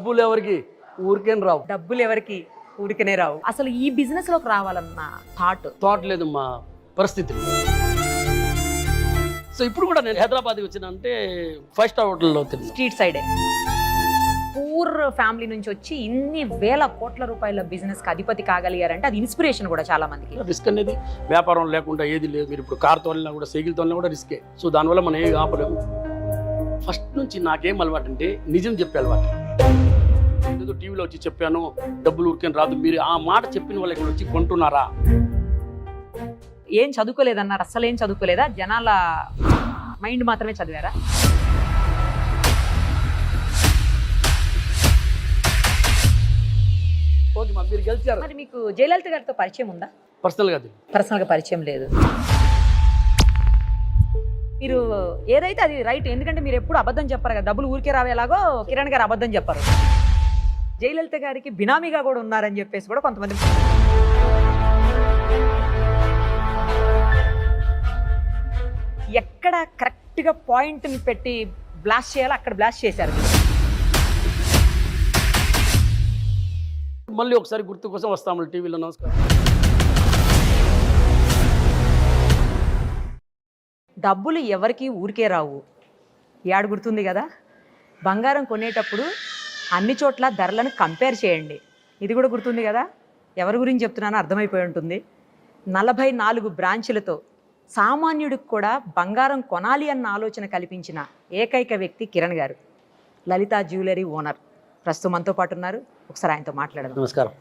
డబ్బులు ఎవరికి ఊరికేం రావు. డబ్బులు ఎవరికి ఊరికనే రావు. అసలు ఈ బిజినెస్ లోకి రావాలన్న థాట్ లేదు మా పరిస్థితులు. సో ఇప్పుడు కూడా నేను హైదరాబాద్కి వచ్చిన అంటే 5 స్టార్ హోటల్లో తిన్నాను. స్ట్రీట్ సైడే పూర్ ఫ్యామిలీ నుంచి వచ్చి ఇన్ని వేల కోట్ల రూపాయల బిజినెస్ కి అధిపతి కాగలిగారంటే అది ఇన్స్పిరేషన్ కూడా చాలా మందికి. రిస్క్ అనేది వ్యాపారం లేకుండా ఏది లేదు. మీరు ఇప్పుడు కార్ తోలినా కూడా సైకిల్ తోలినా కూడా రిస్కే. సో దానివల్ల మనం ఏమి ఆపలేము. ఫస్ట్ నుంచి నాకేం అలవాటు అంటే నిజం చెప్పే అలవాటు. ఏదో టీవీలో వచ్చి చెప్పాను డబ్బులు ఊరికేం రాదు, మీరు ఆ మాట చెప్పిన వాళ్ళు ఇక్కడ వచ్చి కొంటున్నారా? ఏం చదువుకోలేదన్నారు, అస్సలు ఏం చదువుకోలేదా? జనాల మైండ్ మాత్రమే చదివారా? ఓకే మా మీరు గెలిచారు. మరి మీకు జయలలిత గారితో పరిచయం ఉందా? పర్సనల్గా పరిచయం లేదు. మీరు ఏదైతే అది రైట్, ఎందుకంటే మీరు ఎప్పుడు అబద్ధం చెప్పారు కదా, డబ్బులు ఊరికే రావేలాగో కిరణ్ గారు అబద్ధం చెప్పారు. జయలలిత గారికి బినామీగా కూడా ఉన్నారని చెప్పేసి కూడా కొంతమంది. ఎక్కడ కరెక్ట్గా పాయింట్ని పెట్టి బ్లాస్ట్ చేయాలో అక్కడ బ్లాస్ట్ చేశారు. మళ్ళీ ఒకసారి గుర్తు కోసం వస్తాము టీవీలో. నమస్కారం. డబ్బులు ఎవరికి ఊరికే రావు. ఏడు గుర్తుంది కదా, బంగారం కొనేటప్పుడు అన్ని చోట్ల ధరలను కంపేర్ చేయండి. ఇది కూడా గుర్తుంది కదా. ఎవరి గురించి చెప్తున్నానో అర్థమైపోయి ఉంటుంది. 44 బ్రాంచులతో సామాన్యుడికి కూడా బంగారం కొనాలి అన్న ఆలోచన కల్పించిన ఏకైక వ్యక్తి కిరణ్ గారు. Lalitha Jewellery owner. ప్రస్తుతం మనతో పాటు ఉన్నారు. ఒకసారి ఆయనతో మాట్లాడదాం. నమస్కారం.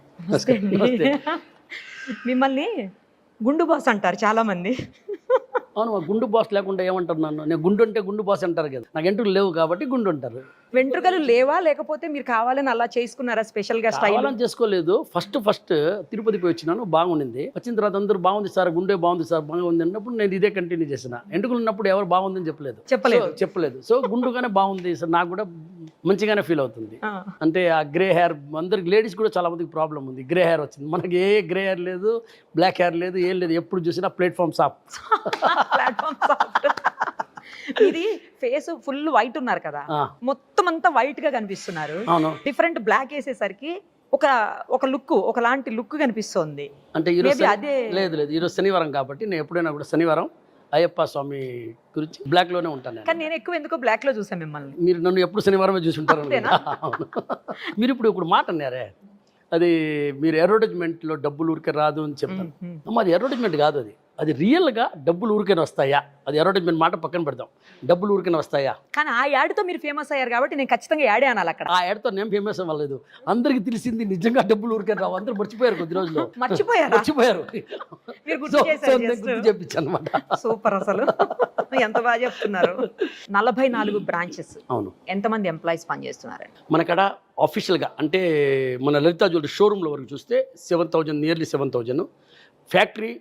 మిమ్మల్ని గుండు బాస్ అంటారు చాలా మంది. అవును, గుండు బాస్ లేకుండా ఏమంటారు నన్ను? నేను గుండు అంటే గుండు బాస్ అంటారు కదా, నాకు వెంట్రుకలు లేవు కాబట్టి గుండు అంటారు. వెంట్రుకలు లేవా, లేకపోతే మీరు కావాలని అలా చేసుకున్నారా? స్పెషల్గా స్టైల్ చేసుకోలేదు. ఫస్ట్ తిరుపతి పోయి వచ్చినాను, బాగుండింది. వచ్చిన తర్వాత అందరూ బాగుంది సార్, గుండె బాగుంది సార్, బాగుంది అన్నప్పుడు నేను ఇదే కంటిన్యూ చేసిన. వెంట్రుకలు ఉన్నప్పుడు ఎవరు బాగుందని చెప్పలేదు. సో గుండుగానే బాగుంది సార్, నాకు కూడా మంచిగానే ఫీల్ అవుతుంది. అంటే ఆ గ్రే హెయిర్ అందరికి, లేడీస్ కూడా చాలా మందికి ప్రాబ్లం ఉంది, గ్రే హెయిర్ వచ్చింది. మనకి ఏ గ్రే హెయిర్ లేదు, బ్లాక్ హెయిర్ లేదు, ఏం లేదు. ఎప్పుడు చూసినా ప్లాట్ఫామ్ సాఫ్ట్. ఇది ఫేస్ ఫుల్ వైట్ ఉన్నారు కదా, మొత్తం అంతా వైట్ గా కనిపిస్తున్నారు. డిఫరెంట్ బ్లాక్ వేసేసరికి ఒక లుక్, ఒకలాంటి లుక్ కనిపిస్తుంది. అంటే లేదు ఈరోజు శనివారం కాబట్టి నేను ఎప్పుడైనా కూడా శనివారం అయ్యప్ప స్వామి గురించి బ్లాక్ లోనే ఉంటాను. కానీ నేను ఎక్కువ ఎందుకో బ్లాక్ లో చూసాను మిమ్మల్ని. మీరు నన్ను ఎప్పుడు శనివారమే చూసుంటారు. మీరు ఇప్పుడు మాట అన్నారే, అది మీరు అడ్వర్టైజ్మెంట్లో డబ్బులు ఊరికే రాదు అని చెప్తాను. అది అడ్వర్టైజ్మెంట్ కాదు, అది రియల్గా డబ్బులు ఊరికైనా వస్తాయా? అది అడ్వర్టైజ్మెంట్ మాట పక్కన పెడతాం. డబ్బులు ఊరికైనా వస్తాయా? కానీ ఆ యాడ్తో మీరు ఫేమస్ అయ్యారు కాబట్టి నేను ఖచ్చితంగా యాడే అనాలి. అక్కడ ఆ యాడ్తో నేను ఫేమస్ అవ్వలేదు. అందరికి తెలిసింది నిజంగా డబ్బులు ఊరికైనా రావు. అందరూ మర్చిపోయారు, కొద్ది రోజులు మర్చిపోయారు. చెప్పించాను అనమాట. సూపర్, అసలు ఎంత బాగా చెప్తున్నారు. 44 బ్రాంచెస్. అవును. ఎంతమంది ఎంప్లాయీస్ పనిచేస్తున్నారు మనకడ ఆఫీషియల్గా? అంటే మన లలితా జ్యువెలరీ షోరూంలో వరకు చూస్తే 7,000, నియర్లీ 7,000. ఫ్యాక్టరీ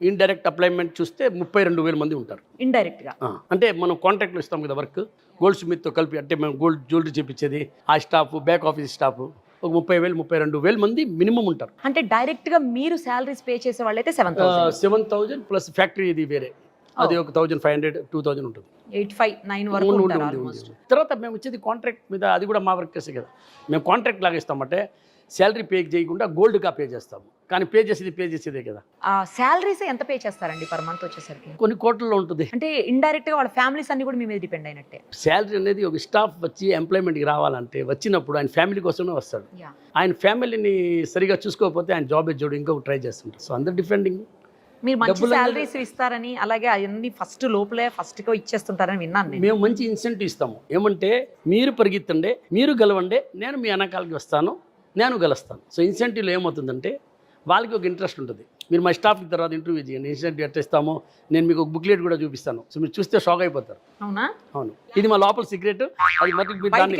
ఇండైరెక్ట్ అప్లైమెంట్ చూస్తే 32,000 మంది ఉంటారు ఇండైరెక్ట్గా. అంటే మనం కాంట్రాక్ట్లో ఇస్తాం కదా వర్క్, గోల్డ్ స్మిత్తో కలిపి. అంటే మేము గోల్డ్ జ్యువెలరీ చేపించేది, ఆ స్టాఫ్, బ్యాక్ ఆఫీస్ స్టాఫ్ ఒక 30,000, 32,000 మంది మినిమం ఉంటారు. అంటే డైరెక్ట్గా మీరు శాలరీస్ పే చేసే వాళ్ళైతే 7,000 ప్లస్ ఫ్యాక్టరీ ఇది వేరే, అది ఒక 1,500, 2,000 ఉంటుంది. 859 వరకు ఉంటుంది. తర్వాత మేము వచ్చేది కాంట్రాక్ట్ మీద, అది కూడా మా వర్కర్సే కదా. మేము కాంట్రాక్ట్ లాగా ఇస్తామంటే శాలరీ పే చేయకుండా గోల్డ్గా పే చేస్తాము. కానీ పే చేసేదే కదా. శాలరీస్ ఎంత పే చేస్తారండి పర్ మంత్ వచ్చేసరికి? కొన్ని కోట్లలో ఉంటుంది. అంటే ఇండైరెక్ట్గా వాళ్ళ ఫ్యామిలీస్ అన్ని కూడా మీ మీద డిపెండ్ అయినట్టే. శాలరీ అనేది ఒక స్టాఫ్ వచ్చి ఎంప్లాయ్మెంట్కి రావాలంటే వచ్చినప్పుడు ఆయన ఫ్యామిలీ కోసమే వస్తాడు. ఆయన ఫ్యామిలీని సరిగా చూసుకోకపోతే ఆయన జాబ్ ఎజ్జోడు ఇంకొక ట్రై చేస్తుంటారు. సో అందరు డిఫెండింగ్. మీరు మంచి శాలరీస్ ఇస్తారని, అలాగే అవన్నీ ఫస్ట్గా ఇచ్చేస్తుంటారని విన్నాను. మేము మంచి ఇన్సెంటివ్ ఇస్తాము. ఏమంటే మీరు పరిగెత్తండి, మీరు గెలవండి, నేను మీ వెనకాలకి వస్తాను, నేను గెలుస్తాను. సో ఇన్సెంటివ్లో ఏమవుతుందంటే వాళ్ళకి ఒక ఇంట్రెస్ట్ ఉంటుంది. మీరు మా స్టాఫ్కి తర్వాత ఇంటర్వ్యూ చేయండి, ఇన్సెంటివ్ ఎట్లా ఇస్తామో నేను మీకు ఒక బుక్లెట్ కూడా చూపిస్తాను. సో మీరు చూస్తే షాక్ అయిపోతారు. అవును, ఇది మా లోపల సీక్రెట్. అది మరి దాన్ని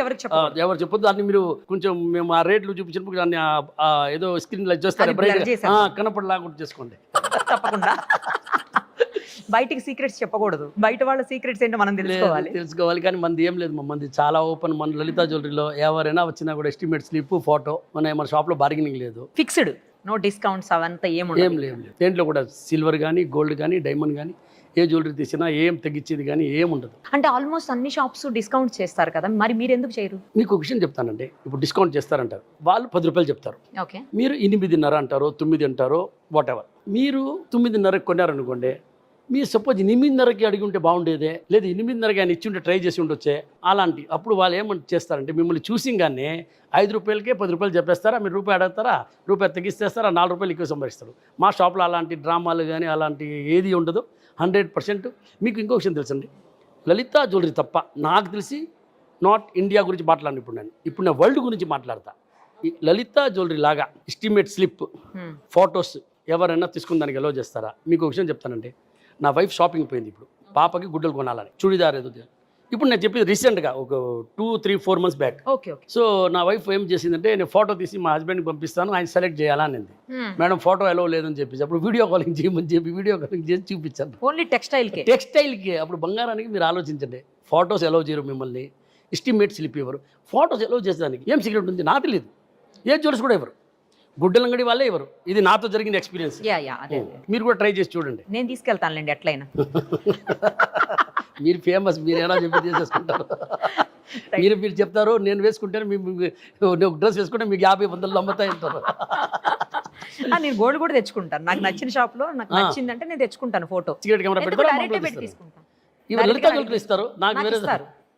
ఎవరు చెప్పొద్దు. దాన్ని మీరు కొంచెం మేము ఆ రేట్లు చూపించినప్పుడు దాన్ని ఏదో స్క్రీన్ లైట్ చేస్తారు, కనపడలాగా చేసుకోండి. తప్పకుండా బయటికి సీక్రెట్స్ చెప్పకూడదు. బయట వాళ్ళ సీక్రెట్స్ ఏంటో మనం తెలుసుకోవాలి. కానీ మనది ఏం లేదు, మంది చాలా ఓపెన్. మన లలితా జ్యువెలరీలో ఎవరైనా వచ్చినా కూడా ఎస్టిమేట్ స్లిప్, ఫోటో. మన షాప్లో బార్గెనింగ్ లేదు, ఫిక్స్డ్, నో డిస్కౌంట్స్ అవంతా ఏం లేదు. దేంట్లో కూడా సిల్వర్ కానీ, గోల్డ్ కానీ, డైమండ్ కానీ ఏ జ్యువెలరీ తీసినా ఏం తగ్గించేది కానీ ఏం ఉండదు. అంటే ఆల్మోస్ట్ అన్ని షాప్స్ డిస్కౌంట్ చేస్తారు కదా, మరి మీరు ఎందుకు చేయరు? మీకు ఒక విషయం చెప్తానండి, ఇప్పుడు డిస్కౌంట్ చేస్తారంటారు, వాళ్ళు 10 రూపాయలు చెప్తారు, ఓకే, మీరు 8.5 అంటారో 9 అంటారో వాట్ ఎవర్. మీరు 9.5కి కొన్నారనుకోండి, మీరు సపోజ్ 8.5కి అడిగి ఉంటే బాగుండేదే, లేదా 8.5కి ఆయన ఇచ్చి ఉంటే ట్రై చేసి ఉండొచ్చే, అలాంటి అప్పుడు వాళ్ళు ఏమంటే చేస్తారంటే మిమ్మల్ని చూసింగానే 5 రూపాయలకే 10 రూపాయలు చెప్పేస్తారా, మీరు రూపాయి అడుగుతారా, రూపాయి తగ్గిస్తేస్తారా, 4 రూపాయలు ఎక్కువ సంపాదిస్తారు. మా షాప్లో అలాంటి డ్రామాలు కానీ అలాంటి ఏది ఉండదు. 100%. మీకు ఇంకో విషయం తెలుసండి, లలితా జ్యువెలరీ తప్ప నాకు తెలిసి నాట్ ఇండియా గురించి మాట్లాడిన ఇప్పుడు నేను వరల్డ్ గురించి మాట్లాడతా. ఈ లలితా జ్యువెలరీ లాగా ఎస్టిమేట్ స్లిప్ ఫొటోస్ ఎవరైనా తీసుకుని దానికి ఎలో చేస్తారా? మీకు ఒక విషయం చెప్తానండి, నా వైఫ్ షాపింగ్ పోయింది ఇప్పుడు పాపకి గుడ్డలు కొనాలని, చూడీదార్ ఏదో. ఇప్పుడు నేను చెప్పేది రీసెంట్గా ఒక 2-3-4 months back. Okay okay. So నా వైఫ్ ఏం చేసిందంటే, నేను ఫోటో తీసి మా హస్బెండ్కి పంపిస్తాను, ఆయన సెలెక్ట్ చేయాలని. మేడం ఫోటో ఎలో లేదని చెప్పేసి అప్పుడు వీడియో కాలింగ్ చేయమని చెప్పి వీడియో కాలింగ్ చేసి చూపించాను. ఓన్లీ టెక్స్టైల్కి. అప్పుడు బంగారానికి మీరు ఆలోచించండి, ఫొటోస్ ఎలో చేయరు, మిమ్మల్ని ఎస్టిమేట్ స్లిప్ ఇవ్వరు, ఫొటోస్ ఎలో చేసేదానికి ఏం సీక్రెట్ ఉంది నాకు తెలియదు, ఏ జ్యువెలర్స్ కూడా ఇవ్వరు, గుడ్డలంగడి వాళ్ళే ఇవ్వరు. ఇది నాతో జరిగిన ఎక్స్పీరియన్స్. మీరు కూడా ట్రై చేసి చూడండి. నేను తీసుకెళ్తానులేండి ఎట్లయినా. మీరు ఫేమస్, మీరు ఎలా చెప్పి చేసేసుకుంటారు. మీరు చెప్తారు, నేను వేసుకుంటే ఒక డ్రెస్ వేసుకుంటే మీకు 50-100 అమ్ముతాయి అంటారు. నేను గోల్డ్ కూడా తెచ్చుకుంటాను, నాకు నచ్చిన షాప్లో నాకు నచ్చిందంటే నేను తెచ్చుకుంటాను ఫోటో. సిగరెట్ కెమెరా పెట్టి తీసుకుంటాను. ఇవి లలితా జ్యువెలరీ ఇస్తారు, నాకు వేరే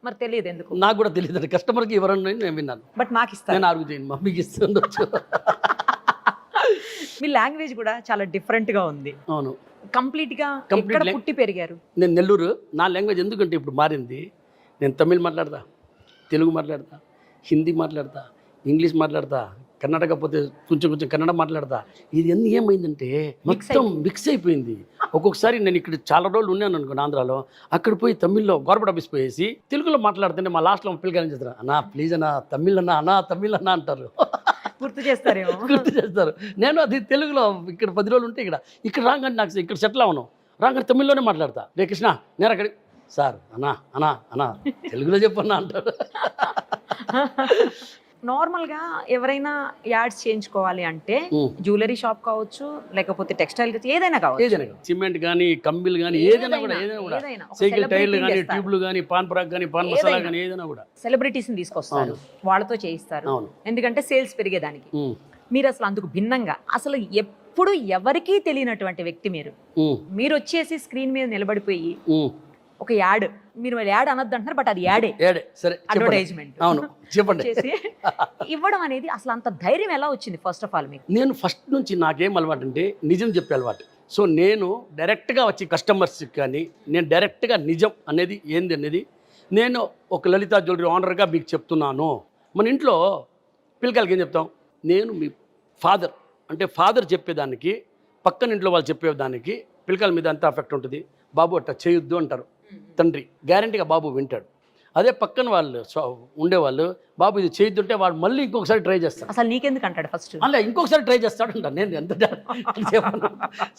మరి తెలియదు ఎందుకు, నాకు కూడా తెలియదు. కస్టమర్కి ఎవరన్నా నేను విన్నాను, బట్ నాకు ఇస్తాను. నేను ఆర్గ్యూ మమ్మీకి ఇస్తుండొచ్చు. మీ లాంగ్వేజ్ కూడా చాలా డిఫరెంట్గా ఉంది. అవును, కంప్లీట్గా ఎక్కడ పుట్టి పెరిగారు? నేను నెల్లూరు. నా లాంగ్వేజ్ ఎందుకంటే ఇప్పుడు మారింది. నేను తమిళ్ మాట్లాడతా, తెలుగు మాట్లాడతా, హిందీ మాట్లాడతా, ఇంగ్లీష్ మాట్లాడతా, కర్ణాటక పోతే కొంచెం కన్నడ మాట్లాడతా. ఇది అన్నీ ఏమైందంటే మొత్తం మిక్స్ అయిపోయింది. ఒక్కొక్కసారి నేను ఇక్కడ చాలా రోజులు ఉన్నాను అనుకోండి ఆంధ్రాలో, అక్కడ పోయి తమిళ్లో గవర్నమెంట్ ఆఫీస్ పోయేసి తెలుగులో మాట్లాడుతుంటే మా లాస్ట్లో పిల్లకాయలు చేస్తారు, అన్నా ప్లీజ్ అన్నా తమిళ్ అన్నా అంటారు. గుర్తు చేస్తారేమో. గుర్తు చేస్తారు. నేను అది తెలుగులో ఇక్కడ 10 రోజులు ఉంటే ఇక్కడ రాగానే నాకు ఇక్కడ సెటిల్ అవును, రాగానే తమిళ్లోనే మాట్లాడతా. రే కృష్ణ నేను అక్కడికి సార్ అన్నా తెలుగులో చెప్పన్నా అంటాడు. నార్మల్గా ఎవరైనా యాడ్స్ చేయించుకోవాలి అంటే జ్యువెలరీ షాప్ కావచ్చు, లేకపోతే టెక్స్టైల్ ఏదైనా కావచ్చు, సిమెంట్ కానీ కంబిల్ కానీ ఏదైనా కూడా సైకిల్ టైర్లు కానీ ట్యూబ్లు కానీ పాన్ పరాగ్ కానీ పాన్ మసాలా కానీ ఏదైనా కూడా సెలబ్రిటీస్ని తీసుకొస్తారు, వాళ్ళతో చేయిస్తారు, ఎందుకంటే సేల్స్ పెరిగేదానికి. మీరు అసలు అందుకు భిన్నంగా అసలు ఎప్పుడు ఎవరికీ తెలియనటువంటి వ్యక్తి మీరు వచ్చేసి స్క్రీన్ మీద నిలబడిపోయి ఒక యాడ్, మీరు యాడ్ అనొద్దు అంటున్నారు, బట్ అది యాడే, సరే అడ్వర్టైజ్మెంట్. అవును చెప్పండి. ఇవ్వడం అనేది అసలు అంత ధైర్యం ఎలా వచ్చింది ఫస్ట్ ఆఫ్ ఆల్ మీకు? నేను ఫస్ట్ నుంచి నాకేం అలవాటు అంటే నిజం చెప్పే అలవాటు. సో నేను డైరెక్ట్గా వచ్చి కస్టమర్స్కి కానీ నేను డైరెక్ట్గా నిజం అనేది ఏంది అనేది నేను ఒక లలితా జ్యువెలరీ ఓనర్గా మీకు చెప్తున్నాను. మన ఇంట్లో పిల్లకాయలకి ఏం చెప్తాం, నేను మీ ఫాదర్ అంటే ఫాదర్ చెప్పేదానికి పక్కన ఇంట్లో వాళ్ళు చెప్పేదానికి పిల్లకాయల మీద ఎంత ఎఫెక్ట్ ఉంటుంది. బాబు అట్లా చేయొద్దు అంటారు తండ్రి, గ్యారంటీగా బాబు వింటాడు. అదే పక్కన వాళ్ళు ఉండేవాళ్ళు బాబు ఇది చేయొద్దుంటే వాడు మళ్ళీ ఇంకొకసారి ట్రై చేస్తాడు. అసలు నీకెందుకు అంటాడు ఫస్ట్, అలా ఇంకొకసారి ట్రై చేస్తాడు అంటాను. నేను ఎంత చెప్పను.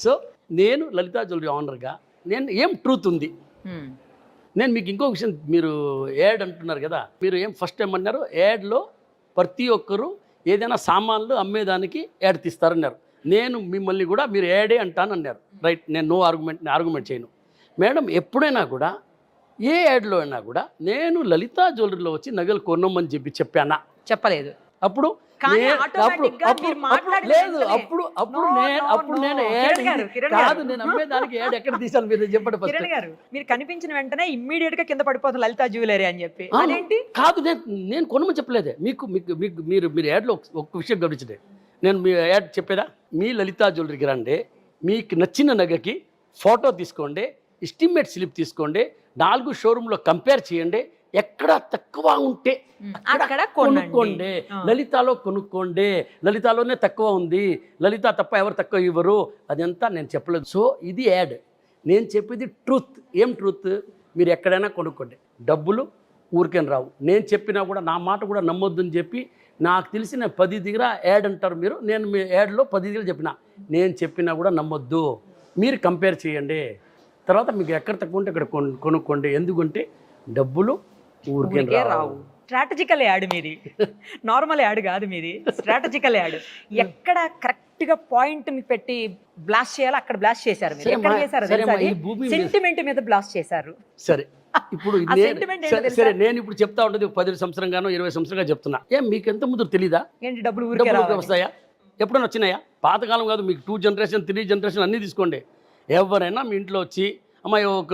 సో నేను లలితా జ్యువెలరీ ఓనర్గా నేను ఏం ట్రూత్ ఉంది. నేను మీకు ఇంకో విషయం, మీరు యాడ్ అంటున్నారు కదా, మీరు ఏం ఫస్ట్ ఏమన్నారు, యాడ్లో ప్రతి ఒక్కరు ఏదైనా సామాన్లు అమ్మేదానికి యాడ్ తీస్తారన్నారు. నేను మిమ్మల్ని కూడా మీరు యాడే అంటాను అన్నారు, రైట్. నేను నో ఆర్గ్యుమెంట్ చేయను. మేడం ఎప్పుడైనా కూడా ఏ యాడ్లో అయినా కూడా నేను లలితా జ్యువెలరీలో వచ్చి నగలు కొనమని చెప్పానా? చెప్పలేదు. అప్పుడు నేను అమ్మేదానికి యాడ్ ఎక్కడ తీసాను మీరు చెప్పండి. కిరణ్ గారు, మీరు కనిపించిన వెంటనే ఇమ్మీడియట్ గా కింద పడిపోతుంది లలితా జ్యువెలరీ అని చెప్పి, అదేంటి? కాదు, నేను కొనమని చెప్పలేదే. మీరు యాడ్లో ఒక విషయం గమనించండి. నేను మీ యాడ్ చెప్పేదా, మీ లలితా జ్యువెలరీకి రండి, మీకు నచ్చిన నగకి ఫోటో తీసుకోండి, ఎస్టిమేట్ స్లిప్ తీసుకోండి, 4 షోరూంలో కంపేర్ చేయండి, ఎక్కడ తక్కువ ఉంటే అక్కడ కొనుక్కోండి, లలితాలో కొనుక్కోండి, లలితాలోనే తక్కువ ఉంది, లలిత తప్ప ఎవరు తక్కువ ఇవ్వరు, అదంతా నేను చెప్పలేదు. సో ఇది యాడ్, నేను చెప్పేది ట్రూత్. ఏం ట్రూత్? మీరు ఎక్కడైనా కొనుక్కోండి, డబ్బులు ఊరికేం రావు. నేను చెప్పినా కూడా నా మాట కూడా నమ్మొద్దని చెప్పి నాకు తెలిసిన 10 దగ్గర యాడ్ అంటారు మీరు. నేను మీ యాడ్లో 10 దగ్గర చెప్పిన, నేను చెప్పినా కూడా నమ్మొద్దు, మీరు కంపేర్ చేయండి, తర్వాత మీకు ఎక్కడ తక్కువ ఉంటే అక్కడ కొనుక్కోండి. ఎందుకంటే డబ్బులు ఊరికే రావు. స్ట్రాటజికల్ యాడ్ మీది, నార్మల్ యాడ్ కాదు మీది, స్ట్రాటజికల్ యాడ్. ఎక్కడ కరెక్ట్ గా పాయింట్ ని పెట్టి బ్లాస్ట్ చేయాలో అక్కడ బ్లాస్ట్ చేశారు మీరు. ఎక్కడ చేశారు సెంటిమెంట్ మీద బ్లాస్ట్ చేశారు. సరే ఇప్పుడు సరే నేను ఇప్పుడు చెప్తా ఉండేది 10 సంవత్సరంగానో 20 సంవత్సరంగా చెప్తున్నా. మీకు ఎంత ముందు తెలీదా ఏంటి డబ్బులు ఊరికే వస్తాయా? ఎప్పుడైనా వచ్చినాయా? పాతకాలం కాదు, మీకు 2 జనరేషన్ 3 జనరేషన్ అన్నీ తీసుకోండి. ఎవరైనా మీ ఇంట్లో వచ్చి అమ్మాయి ఒక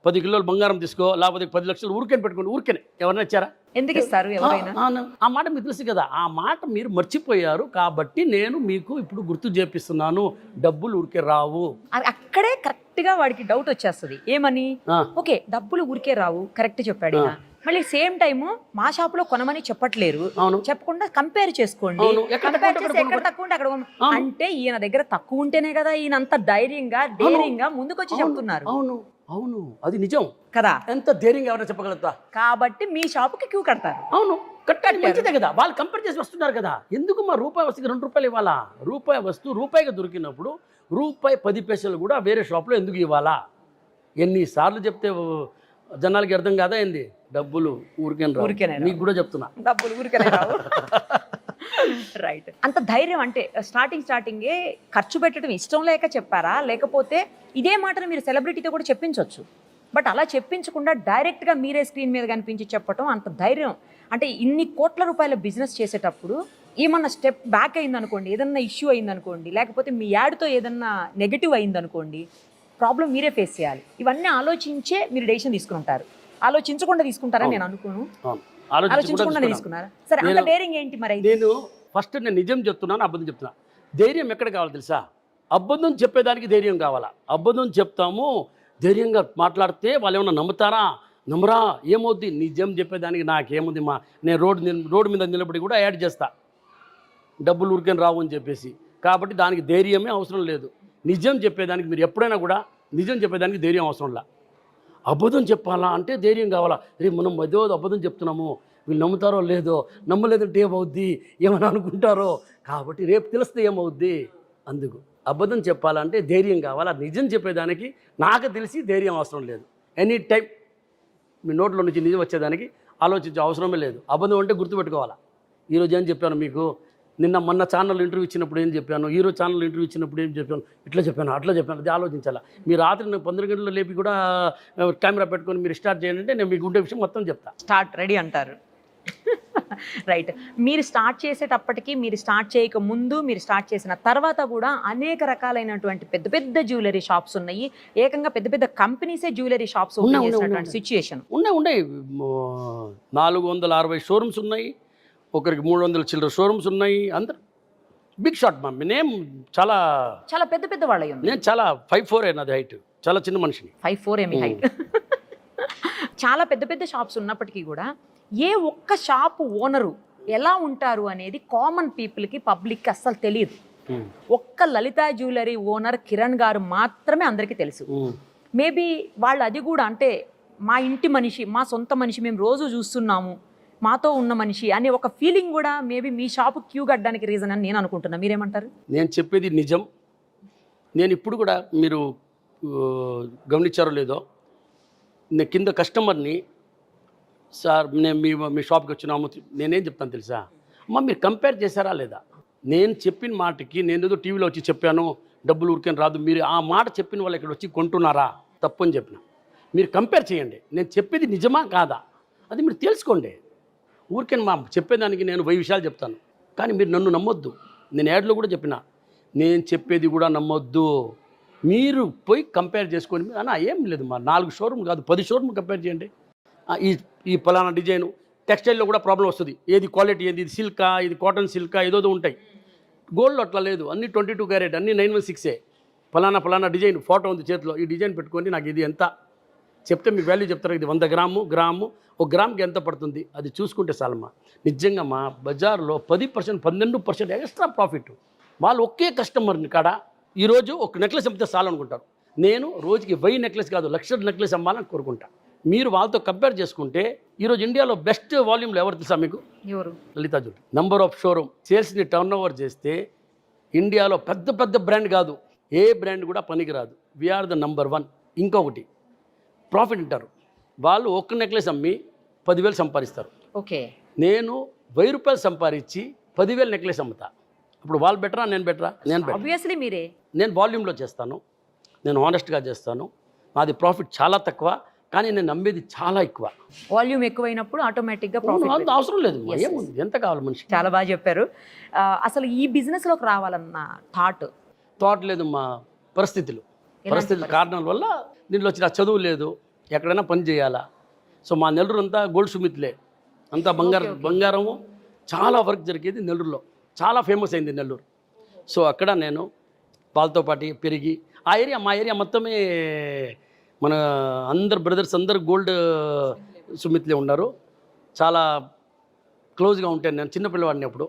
10 కిలోలు బంగారం తీసుకో, లేకపోతే 10 లక్షలు ఊరికే పెట్టుకోండి, ఊరికేనే ఎవరైనా ఇచ్చారా? ఎందుకు ఇస్తారు ఎవరైనా? ఆ మాట మీకు తెలుసు కదా, ఆ మాట మీరు మర్చిపోయారు కాబట్టి నేను మీకు ఇప్పుడు గుర్తు చేపిస్తున్నాను, డబ్బులు ఊరికే రావు. అక్కడే కరెక్ట్ గా వాడికి డౌట్ వచ్చేస్తుంది. ఏమని? ఓకే డబ్బులు ఊరికే రావు, కరెక్ట్ చెప్పాడు. మళ్ళీ సేమ్ టైమ్ మా షాప్ లో కొనమని చెప్పట్లేరు, చెప్పకుండా కంపేర్ చేసుకోండి, కంపేర్ చేసి ఎక్కడ తక్కువ ఉంటే అక్కడ అంటే ఈయన దగ్గర తక్కువ ఉంటేనే కదా ఈయన అంత ధైర్యంగా డేరింగ్ గా ముందుకొచ్చి చెప్తున్నారు. అవును అవును, అది నిజం కదా. ఎంత ధైర్యంగా ఎవరైనా చెప్పగలుగుతా? కాబట్టి మీ షాపుకి క్యూ కడతారు. అవును, కట్టాలి, మంచిదే కదా. వాళ్ళు కంపేర్ చేసి వస్తున్నారు కదా. ఎందుకు మా రూపాయి వస్తువుకి 2 రూపాయలు ఇవ్వాలా? రూపాయి వస్తువు రూపాయిగా దొరికినప్పుడు రూపాయి 10 పైసలు కూడా వేరే షాప్లో ఎందుకు ఇవ్వాలా? ఎన్నిసార్లు చెప్తే జనాలకి అర్థం కాదా ఏంది? డబ్బులు ఊరికే మీకు కూడా చెప్తున్నా, డబ్బులు ఊరికే రావు. రైట్. అంత ధైర్యం అంటే స్టార్టింగే ఖర్చు పెట్టడం ఇష్టం లేక చెప్పారా, లేకపోతే ఇదే మాటను మీరు సెలబ్రిటీతో కూడా చెప్పించవచ్చు, బట్ అలా చెప్పించకుండా డైరెక్ట్గా మీరే స్క్రీన్ మీద కనిపించి చెప్పడం అంత ధైర్యం అంటే ఇన్ని కోట్ల రూపాయల బిజినెస్ చేసేటప్పుడు ఏమన్నా స్టెప్ బ్యాక్ అయిందనుకోండి, ఏదన్నా ఇష్యూ అయిందనుకోండి, లేకపోతే మీ యాడ్తో ఏదన్నా నెగటివ్ అయిందనుకోండి, ప్రాబ్లం మీరే ఫేస్ చేయాలి. ఇవన్నీ ఆలోచించే మీరు డెసిషన్ తీసుకుంటారు. ఆలోచించకుండా తీసుకుంటారని నేను అనుకోను. ఆలోచించకుండా తీసుకున్నారా? సరే, అంత డేరింగ్ ఏంటి మరి? నేను ఫస్ట్ నేను నిజం చెప్తున్నాను, అబద్ధం చెప్తున్నా. ధైర్యం ఎక్కడ కావాలి తెలుసా? అబద్ధం చెప్పేదానికి ధైర్యం కావాలా. అబద్ధం చెప్తాము, ధైర్యంగా మాట్లాడితే వాళ్ళు ఏమన్నా నమ్ముతారా? నమ్మరా? ఏమవుద్ది? నిజం చెప్పేదానికి నాకేముంది మా, నేను రోడ్డు మీద నిలబడి కూడా యాడ్ చేస్తా, డబ్బులు ఊరికే రావు అని చెప్పేసి. కాబట్టి దానికి ధైర్యమే అవసరం లేదు. నిజం చెప్పేదానికి మీరు ఎప్పుడైనా కూడా నిజం చెప్పేదానికి ధైర్యం అవసరం లే. అబద్ధం చెప్పాలా అంటే ధైర్యం కావాలా. రేపు మనం మధ్య అబద్ధం చెప్తున్నాము, వీళ్ళు నమ్ముతారో లేదో, నమ్మలేదంటే ఏమవుద్ది, ఏమని అనుకుంటారో, కాబట్టి రేపు తెలిస్తే ఏమవుద్ది. అందుకు అబద్ధం చెప్పాలంటే ధైర్యం కావాలా. నిజం చెప్పేదానికి నాకు తెలిసి ధైర్యం అవసరం లేదు. ఎనీ టైం మీ నోట్లో నుంచి నిజం వచ్చేదానికి ఆలోచించే అవసరమే లేదు. అబద్ధం అంటే గుర్తుపెట్టుకోవాలా. ఈరోజు ఏం చెప్పాను మీకు, నిన్న మొన్న ఛానల్ ఇంటర్వ్యూ ఇచ్చినప్పుడు ఏం చెప్పాను, ఈరోజు ఛానల్ ఇంటర్వ్యూ ఇచ్చినప్పుడు ఏం చెప్పాను, ఇట్లా చెప్పాను అట్లా చెప్పాను, అది ఆలోచించాలా. మీరు రాత్రి నేను 12 గంటలు లేపి కూడా కెమెరా పెట్టుకొని మీరు స్టార్ట్ చేయండి అంటే నేను మీకు ఉండే విషయం మొత్తం చెప్తా. స్టార్ట్ రెడీ అంటారు. రైట్. మీరు స్టార్ట్ చేసేటప్పటికి, మీరు స్టార్ట్ చేయక ముందు, మీరు స్టార్ట్ చేసిన తర్వాత కూడా అనేక రకాలైనటువంటి పెద్ద పెద్ద జ్యువెలరీ షాప్స్ ఉన్నాయి. ఏకంగా పెద్ద పెద్ద కంపెనీసే జ్యువెలరీ షాప్స్ ఓపెన్ చేసినటువంటి సిచ్యుయేషన్ ఉన్నాయి. 460 షోరూమ్స్ ఉన్నాయి, ఒకరికి 300 చిల్లర షోరూమ్స్ ఉన్నాయి. అందరు బిగ్ షాట్ మా నేమ్ చాలా చాలా పెద్ద పెద్ద వాళ్ళ. నేను చాలా 5'4" నాది హైట్, చాలా చిన్న మనిషిని. 5'4" ఏమి హైట్. చాలా పెద్ద పెద్ద షాప్స్ ఉన్నప్పటికీ కూడా ఏ ఒక్క షాపు ఓనరు ఎలా ఉంటారు అనేది కామన్ పీపుల్కి, పబ్లిక్కి అస్సలు తెలియదు. ఒక్క లలిత జ్యువెలరీ ఓనర్ కిరణ్ గారు మాత్రమే అందరికీ తెలుసు. మేబీ వాళ్ళు అది కూడా అంటే మా ఇంటి మనిషి, మా సొంత మనిషి, మేము రోజు చూస్తున్నాము, మాతో ఉన్న మనిషి అనే ఒక ఫీలింగ్ కూడా మేబీ మీ షాపు క్యూ కట్టడానికి రీజన్ అని నేను అనుకుంటున్నా. మీరేమంటారు? నేను చెప్పేది నిజం. నేను ఇప్పుడు కూడా మీరు గమనించారో లేదో, నేను కింద కస్టమర్ని, సార్ నేను మీ షాప్కి వచ్చినాము, నేనేం చెప్తాను తెలుసా, అమ్మ మీరు కంపేర్ చేశారా లేదా? నేను చెప్పిన మాటకి నేను ఏదో టీవీలో వచ్చి చెప్పాను డబ్బులు ఊరికేం రాదు, మీరు ఆ మాట చెప్పిన వాళ్ళు ఇక్కడ వచ్చి కొంటున్నారా? తప్పు అని చెప్పిన. మీరు కంపేర్ చేయండి, నేను చెప్పేది నిజమా కాదా అది మీరు తెలుసుకోండి. ఊరికే మా చెప్పేదానికి నేను 1000 విషయాలు చెప్తాను, కానీ మీరు నన్ను నమ్మొద్దు. నేను యాడ్లో కూడా చెప్పిన, నేను చెప్పేది కూడా నమ్మొద్దు. మీరు పోయి కంపేర్ చేసుకొని అన్నా ఏం లేదు మా 4 షోరూమ్ కాదు 10 షోరూమ్ కంపేర్ చేయండి. ఈ పలానా డిజైను టెక్స్టైల్లో కూడా ప్రాబ్లం వస్తుంది, ఏది క్వాలిటీ ఏది, ఇది సిల్కా, ఇది కాటన్ సిల్కా, ఏదో ఉంటాయి. గోల్డ్ అట్లా లేదు, అన్నీ 22 క్యారెట్, అన్నీ 916. పలానా డిజైన్ ఫోటో ఉంది చేతిలో, ఈ డిజైన్ పెట్టుకొని నాకు ఇది ఎంత చెప్తే మీకు వాల్యూ చెప్తారు. ఇది 100 గ్రాము, 1 గ్రామ్కి ఎంత పడుతుంది అది చూసుకుంటే చాలమ్మా. నిజంగా మా బజార్లో 10%, 12% ఎక్స్ట్రా ప్రాఫిట్. వాళ్ళు ఒకే కస్టమర్ని కాడ ఈరోజు ఒక నెక్లెస్ అమ్మితే చాలనుకుంటారు. నేను రోజుకి 1000 నెక్లెస్ కాదు 1,00,000 నెక్లెస్ అమ్మాలని కోరుకుంటా. మీరు వాళ్ళతో కంపేర్ చేసుకుంటే ఈరోజు ఇండియాలో బెస్ట్ వాల్యూమ్లో ఎవరు తెలుసా మీకు? ఎవరు? Lalitha jewellery. Number of showroom సేల్స్ని టర్న్ ఓవర్ చేస్తే ఇండియాలో పెద్ద బ్రాండ్ కాదు, ఏ బ్రాండ్ కూడా పనికిరాదు. We are the number 1. ఇంకొకటి ప్రాఫిట్ అంటారు. వాళ్ళు ఒక్క నెక్లెస్ అమ్మి 10,000 సంపాదిస్తారు. ఓకే. నేను 1000 రూపాయలు సంపాదించి 10,000 నెక్లెస్ అమ్ముతా. అప్పుడు వాళ్ళు బెటరా నేను బెటరా? నేను బెటర్. ఆబ్వియస్లీ మీరే. నేను వాల్యూమ్లో చేస్తాను, నేను హానెస్ట్గా చేస్తాను. నాది ప్రాఫిట్ చాలా తక్కువ, కానీ నేను నమ్మేది చాలా ఎక్కువ. వాల్యూమ్ ఎక్కువైనప్పుడు ఆటోమేటిక్గా ప్రాఫిట్. అంత అవసరం లేదు, ఏముంది, ఎంత కావాలి మనిషి. చాలా బాగా చెప్పారు. అసలు ఈ బిజినెస్లోకి రావాలన్న థాట్ లేదు, మా పరిస్థితులు కారణాల వల్ల దీంట్లో వచ్చిన చదువు లేదు, ఎక్కడైనా పని చేయాలా. సో మా నెల్లూరు అంతా గోల్డ్ సుమిత్లే, అంతా బంగారము, చాలా వర్క్ జరిగేది నెల్లూరులో, చాలా ఫేమస్ అయింది నెల్లూరు. సో అక్కడ నేను వాళ్ళతో పాటు పెరిగి మా ఏరియా మొత్తమే మన అందరు బ్రదర్స్ అందరు గోల్డ్ సుమిత్లే ఉన్నారు. చాలా క్లోజ్గా ఉంటాను నేను. చిన్నపిల్లవాడిని అప్పుడు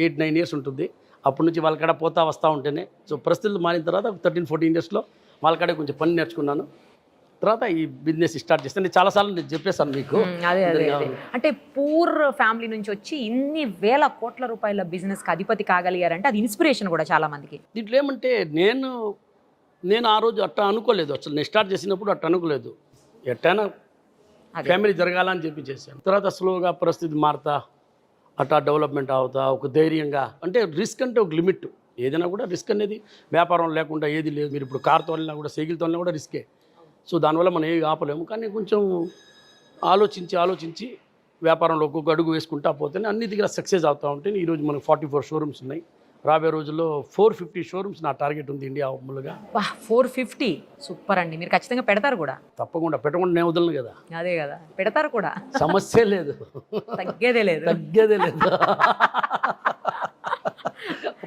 8-9 ఇయర్స్ ఉంటుంది. అప్పటి నుంచి వాళ్ళ కాడ పోతా వస్తూ ఉంటేనే. సో పరిస్థితులు మారిన తర్వాత 13-14 ఇయర్స్లో వాళ్ళ కాడే కొంచెం పని నేర్చుకున్నాను. తర్వాత ఈ బిజినెస్ స్టార్ట్ చేస్తే నేను చాలాసార్లు నేను చెప్పేసాను మీకు. అదే అంటే పూర్ ఫ్యామిలీ నుంచి వచ్చి ఇన్ని వేల కోట్ల రూపాయల బిజినెస్కి అధిపతి కాగలిగారంటే అది ఇన్స్పిరేషన్ కూడా చాలా మందికి. దీంట్లో ఏమంటే నేను ఆ రోజు అట్లా అనుకోలేదు, అసలు నేను స్టార్ట్ చేసినప్పుడు అట్లా అనుకోలేదు. ఎట్టైనా ఫ్యామిలీ జరగాలని చెప్పి చేశాను. తర్వాత స్లోగా పరిస్థితి మారుతా అట్లా డెవలప్మెంట్ అవుతా ఒక ధైర్యంగా. అంటే రిస్క్ అంటే ఒక లిమిట్, ఏదైనా కూడా రిస్క్ అనేది వ్యాపారం లేకుండా ఏది లేదు. మీరు ఇప్పుడు కార్తో వెళ్ళినా కూడా సైకిల్తో వెళ్ళినా కూడా రిస్కే. సో దానివల్ల మనం ఏవి ఆపలేము. కానీ కొంచెం ఆలోచించి వ్యాపారంలో ఒక్కొక్క అడుగు వేసుకుంటా పోతేనే అన్ని దగ్గర సక్సెస్ అవుతూ ఉంటే ఈరోజు మనకు 44 షోరూమ్స్ ఉన్నాయి. రాబోయే రోజుల్లో 450 షోరూమ్స్ నా టార్గెట్ ఉంది ఇండియా ములుగా. 450 సూపర్ అండి. మీరు ఖచ్చితంగా పెడతారు కూడా? తప్పకుండా, పెట్టకుండా నేను వదలను కదా. అదే కదా, పెడతారు కూడా, సమస్య లేదు, తగ్గేదే లేదు.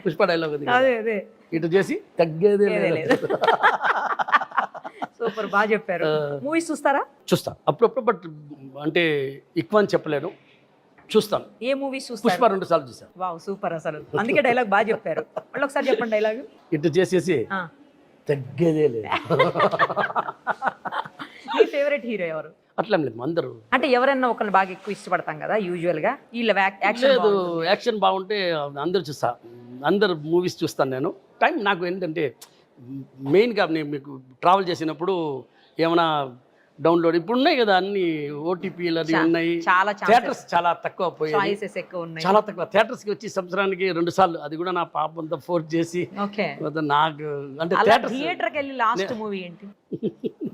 పుష్ప డైలాగ్ అదే ఇటు చేసి తగ్గేదే లేదు. సూపర్, బాగా చెప్పారు. మూవీస్ చూస్తారా? చూస్తా అప్పుడప్పుడు, బట్ అంటే ఎక్కువ అని చెప్పలేను, చూస్తాను. ఏ మూవీస్ చూస్తారు? పుష్ప 2 సార్లు చూసాను. Wow, super. అసలు అందుకే డైలాగ్ బాగా చెప్పారు. మళ్ళీ ఒకసారి చెప్పండి డైలాగ్. ఇటు చేసేసి తగ్గేదే లేదు. మీ ఫేవరెట్ హీరో ఎవరు? అట్లా లేదు, అందరూ అంటే ఎవరైనా ఒకరిని బాగా ఎక్కువ ఇష్టపడతాం కదా యూజువల్గా. వీళ్ళ యాక్షన్ బాగుంటే అందరు చూస్తా, అందరు మూవీస్ చూస్తాను నేను. టైం నాకు ఏంటంటే మెయిన్గా నేను మీకు ట్రావెల్ చేసినప్పుడు ఏమైనా డౌన్లోడ్ ఇప్పుడు ఉన్నాయి కదా అన్ని ఓటీపీలు అది ఉన్నాయి. థియేటర్స్ చాలా తక్కువ పోయాయి, చాలా తక్కువ. థియేటర్స్కి వచ్చి సంవత్సరానికి 2 సార్లు, అది కూడా నా పాప అంతా ఫోర్స్ చేసి నాకు. అంటే థియేటర్కి వెళ్ళి లాస్ట్ మూవీ ఏంటి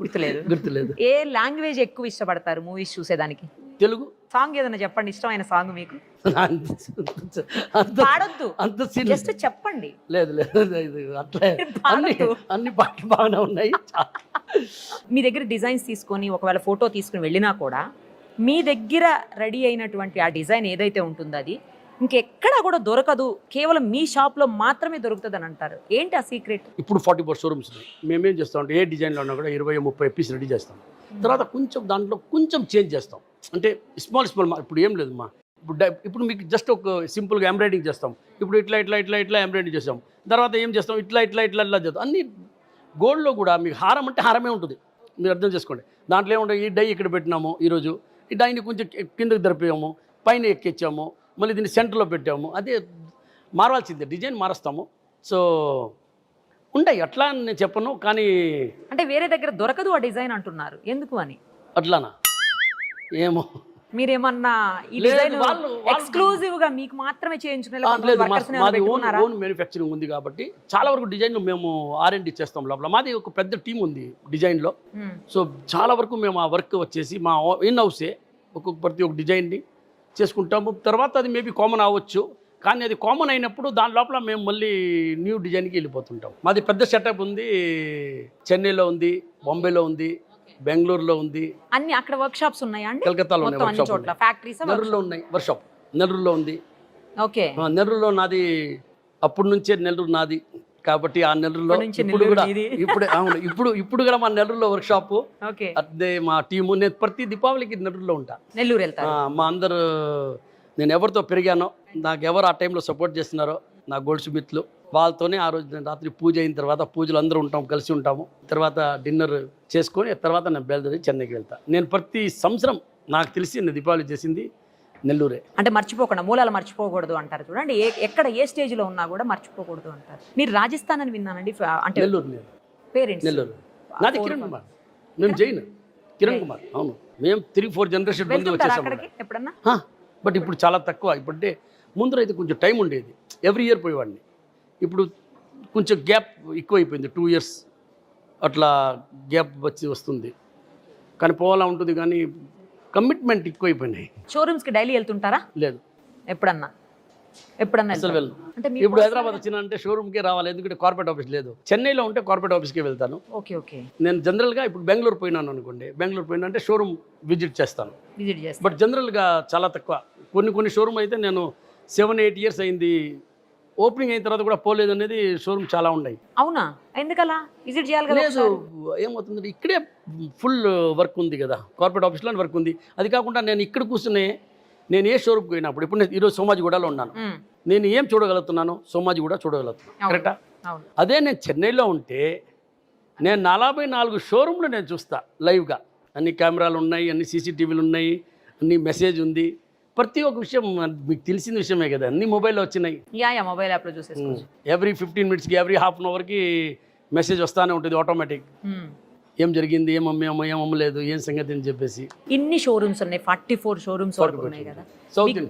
గుర్తులేదు. ఏ లాంగ్వేజ్ ఎక్కువ ఇష్టపడతారు మూవీస్ చూసేదానికి? తెలుగు. సాంగ్ ఏదైనా చెప్పండి, ఇష్టమైన సాంగ్ మీకు. పాడొద్దు, జస్ట్ చెప్పండి. లేదు అట్లా అన్ని పాటలు బాగానే ఉన్నాయి. మీ దగ్గర డిజైన్స్ తీసుకొని ఒకవేళ ఫోటో తీసుకుని వెళ్ళినా కూడా మీ దగ్గర రెడీ అయినటువంటి ఆ డిజైన్ ఏదైతే ఉంటుందో అది ఇంకెక్కడా కూడా దొరకదు, కేవలం మీ షాప్లో మాత్రమే దొరుకుతుంది అని అంటారు. ఏంటి ఆ సీక్రెట్? ఇప్పుడు 44 షోరూమ్స్ ఉన్నాయి. మేమేం చేస్తామంటే ఏ డిజైన్లో ఉన్నా కూడా 20-30 పీస్ రెడీ చేస్తాం. తర్వాత కొంచెం దాంట్లో కొంచెం చేంజ్ చేస్తాం. అంటే స్మాల్ ఇప్పుడు ఏం లేదు మా, ఇప్పుడు మీకు జస్ట్ ఒక సింపుల్గా ఎంబ్రాయిడింగ్ చేస్తాం. ఇప్పుడు ఇట్లా ఎంబ్రాయిడింగ్ చేస్తాం. తర్వాత ఏం చేస్తాం, ఇట్లా చేస్తాం. అన్ని గోల్డ్లో కూడా మీకు హారం అంటే హారమే ఉంటుంది, మీరు అర్థం చేసుకోండి. దాంట్లో ఏముంటుంది, ఈ డై ఇక్కడ పెట్టినాము, ఈరోజు ఈ డైని కొంచెం కిందకి దరిపాము, పైన ఎక్కించాము, మళ్ళీ దీన్ని సెంటర్లో పెట్టాము. అదే మారాల్సిందే, డిజైన్ మారుస్తాము. సో ఉంటాయి, అట్లా నేను చెప్పను. కానీ అంటే వేరే దగ్గర దొరకదు ఆ డిజైన్ అంటున్నారు, ఎందుకు అని? అట్లానా ఏమో, మీరేమన్నా ఈ డిజైన్ ఎక్స్క్లూజివ్ గా మీకు మాత్రమే చేయించుకునే? ఓన్ మ్యానుఫ్యాక్చరింగ్ ఉంది కాబట్టి చాలా వరకు డిజైన్ మేము R&D చేస్తాం లోపల. మాది ఒక పెద్ద టీం ఉంది డిజైన్లో. సో చాలా వరకు మేము ఆ వర్క్ వచ్చేసి మా ఇన్ హౌసే ప్రతి ఒక్క డిజైన్ని చేసుకుంటాము. తర్వాత అది మేబీ కామన్ అవ్వచ్చు, కానీ అది కామన్ అయినప్పుడు దాని లోపల మేము మళ్ళీ న్యూ డిజైన్కి వెళ్ళిపోతుంటాం. మాది పెద్ద సెటప్ ఉంది, చెన్నైలో ఉంది, బాంబేలో ఉంది, బెంగళూరులో ఉంది. అన్ని అక్కడ వర్క్ షాప్స్ ఉన్నాయా అండి? కలకత్తాలో ఉన్నాయి వర్క్ షాప్, ఫ్యాక్టరీస్ నెల్లూరులో ఉన్నాయి వర్క్ షాప్, నెల్లూరులో ఉంది. ఓకే, నెల్లూరులో నాది అప్పటి నుంచే నెల్లూరు నాది కాబట్టి ఆ నెల్లూరులో ఇప్పుడు కూడా ఇప్పుడు కూడా మా నెల్లూరులో వర్క్ షాప్. అదే మా టీము. నేను ప్రతి దీపావళికి నెల్లూరులో ఉంటా. నెల్లూరు వెళ్తా. మా అందరు, నేను ఎవరితో పెరిగానో, నాకు ఎవరు ఆ టైంలో సపోర్ట్ చేస్తున్నారో నా గోల్డ్ సుమిత్లు, వాళ్ళతోనే ఆ రోజు నేను రాత్రి పూజ అయిన తర్వాత, పూజలు అందరూ కలిసి ఉంటాము. తర్వాత డిన్నర్ చేసుకొని తర్వాత నేను బయలుదేరి చెన్నైకి వెళ్తా. నేను ప్రతి సంవత్సరం నాకు తెలిసి నేను దీపావళి చేసింది నెల్లూరే. అంటే మర్చిపోకుండా, మూలాలు మర్చిపోకూడదు అంటారు చూడండి. ఎక్కడ ఏ స్టేజ్లో ఉన్నా కూడా మర్చిపోకూడదు అంటారు. మీరు రాజస్థాన్ అని విన్నానండి. అంటే నెల్లూరు, పేరెంట్స్ నెల్లూరు. నాది కిరణ్ కుమార్, మేము జైన్ కిరణ్ కుమార్. అవును. మేము 3-4 జనరేషన్ ముందు వెళ్తుంటారా వచ్చేసాం. అక్కడికి ఎప్పుడన్నా? బట్ ఇప్పుడు చాలా తక్కువ. ఇప్పుడంటే ముందర అయితే కొంచెం టైం ఉండేది, ఎవ్రీ ఇయర్ పోయేవాడిని. ఇప్పుడు కొంచెం గ్యాప్ ఎక్కువైపోయింది, 2 years అట్లా గ్యాప్ వస్తుంది. కానీ పోవాలా ఉంటుంది, కానీ కమిట్మెంట్ ఎక్కువైపోయినాయి. షోరూమ్స్కి డైలీ వెళ్తుంటారా? లేదు, ఎప్పుడన్నా అసలు వెళ్తారా? వెళ్ళను. అంటే మీ ఇప్పుడు హైదరాబాద్ వచ్చిన అంటే షోరూమ్కే రావాలి, ఎందుకంటే కార్పొరేట్ ఆఫీస్ లేదు. చెన్నైలో ఉంటే కార్పొరేట్ ఆఫీస్కే వెళ్తాను. ఓకే నేను జనరల్గా ఇప్పుడు బెంగళూరు పోయినాను అనుకోండి, బెంగళూరు పోయినా అంటే షోరూమ్ విజిట్ చేస్తాను. విజిట్ చేస్తాను. బట్ జనరల్గా చాలా తక్కువ. కొన్ని షోరూమ్ అయితే నేను 7-8 years అయింది, ఓపెనింగ్ అయిన తర్వాత కూడా పోలేదు అనేది షోరూమ్ చాలా ఉన్నాయి. అవునా? ఎందుకలా? విజిట్ చేయాలి కదా. లేదు, ఏమవుతుందంటే ఇక్కడే ఫుల్ వర్క్ ఉంది కదా, కార్పొరేట్ ఆఫీస్లో వర్క్ ఉంది. అది కాకుండా నేను ఇక్కడ కూర్చునే నేను ఏ షోరూమ్కి పోయినప్పుడు, ఇప్పుడు నేను ఈరోజు సోమాజిగూడలో ఉన్నాను, నేను ఏం చూడగలుగుతున్నాను? సోమాజిగూడ చూడగలుగుతున్నాను, కరెక్టా? అదే నేను చెన్నైలో ఉంటే నేను 44 షోరూమ్లు నేను చూస్తా లైవ్గా. అన్ని కెమెరాలు ఉన్నాయి, అన్ని సీసీటీవీలు ఉన్నాయి, అన్ని మెసేజ్ ఉంది. ప్రతి ఒక్క విషయం మీకు తెలిసిన విషయమే కదా, అన్ని మొబైల్లో వచ్చినాయి. మొబైల్ యాప్లో చూసేసుకోవచ్చు. ఎవ్రీ 15 minutesకి ఎవ్రీ హాఫ్ అన్ అవర్కి మెసేజ్ వస్తానే ఉంటుంది ఆటోమేటిక్. ఏం జరిగింది, ఏం అమ్మలేదు, ఏం సంగతి అని చెప్పేసి. ఇన్ని షోరూమ్స్ ఉన్నాయి, 44 షోరూమ్స్ వరకు ఉన్నాయి కదా సౌత్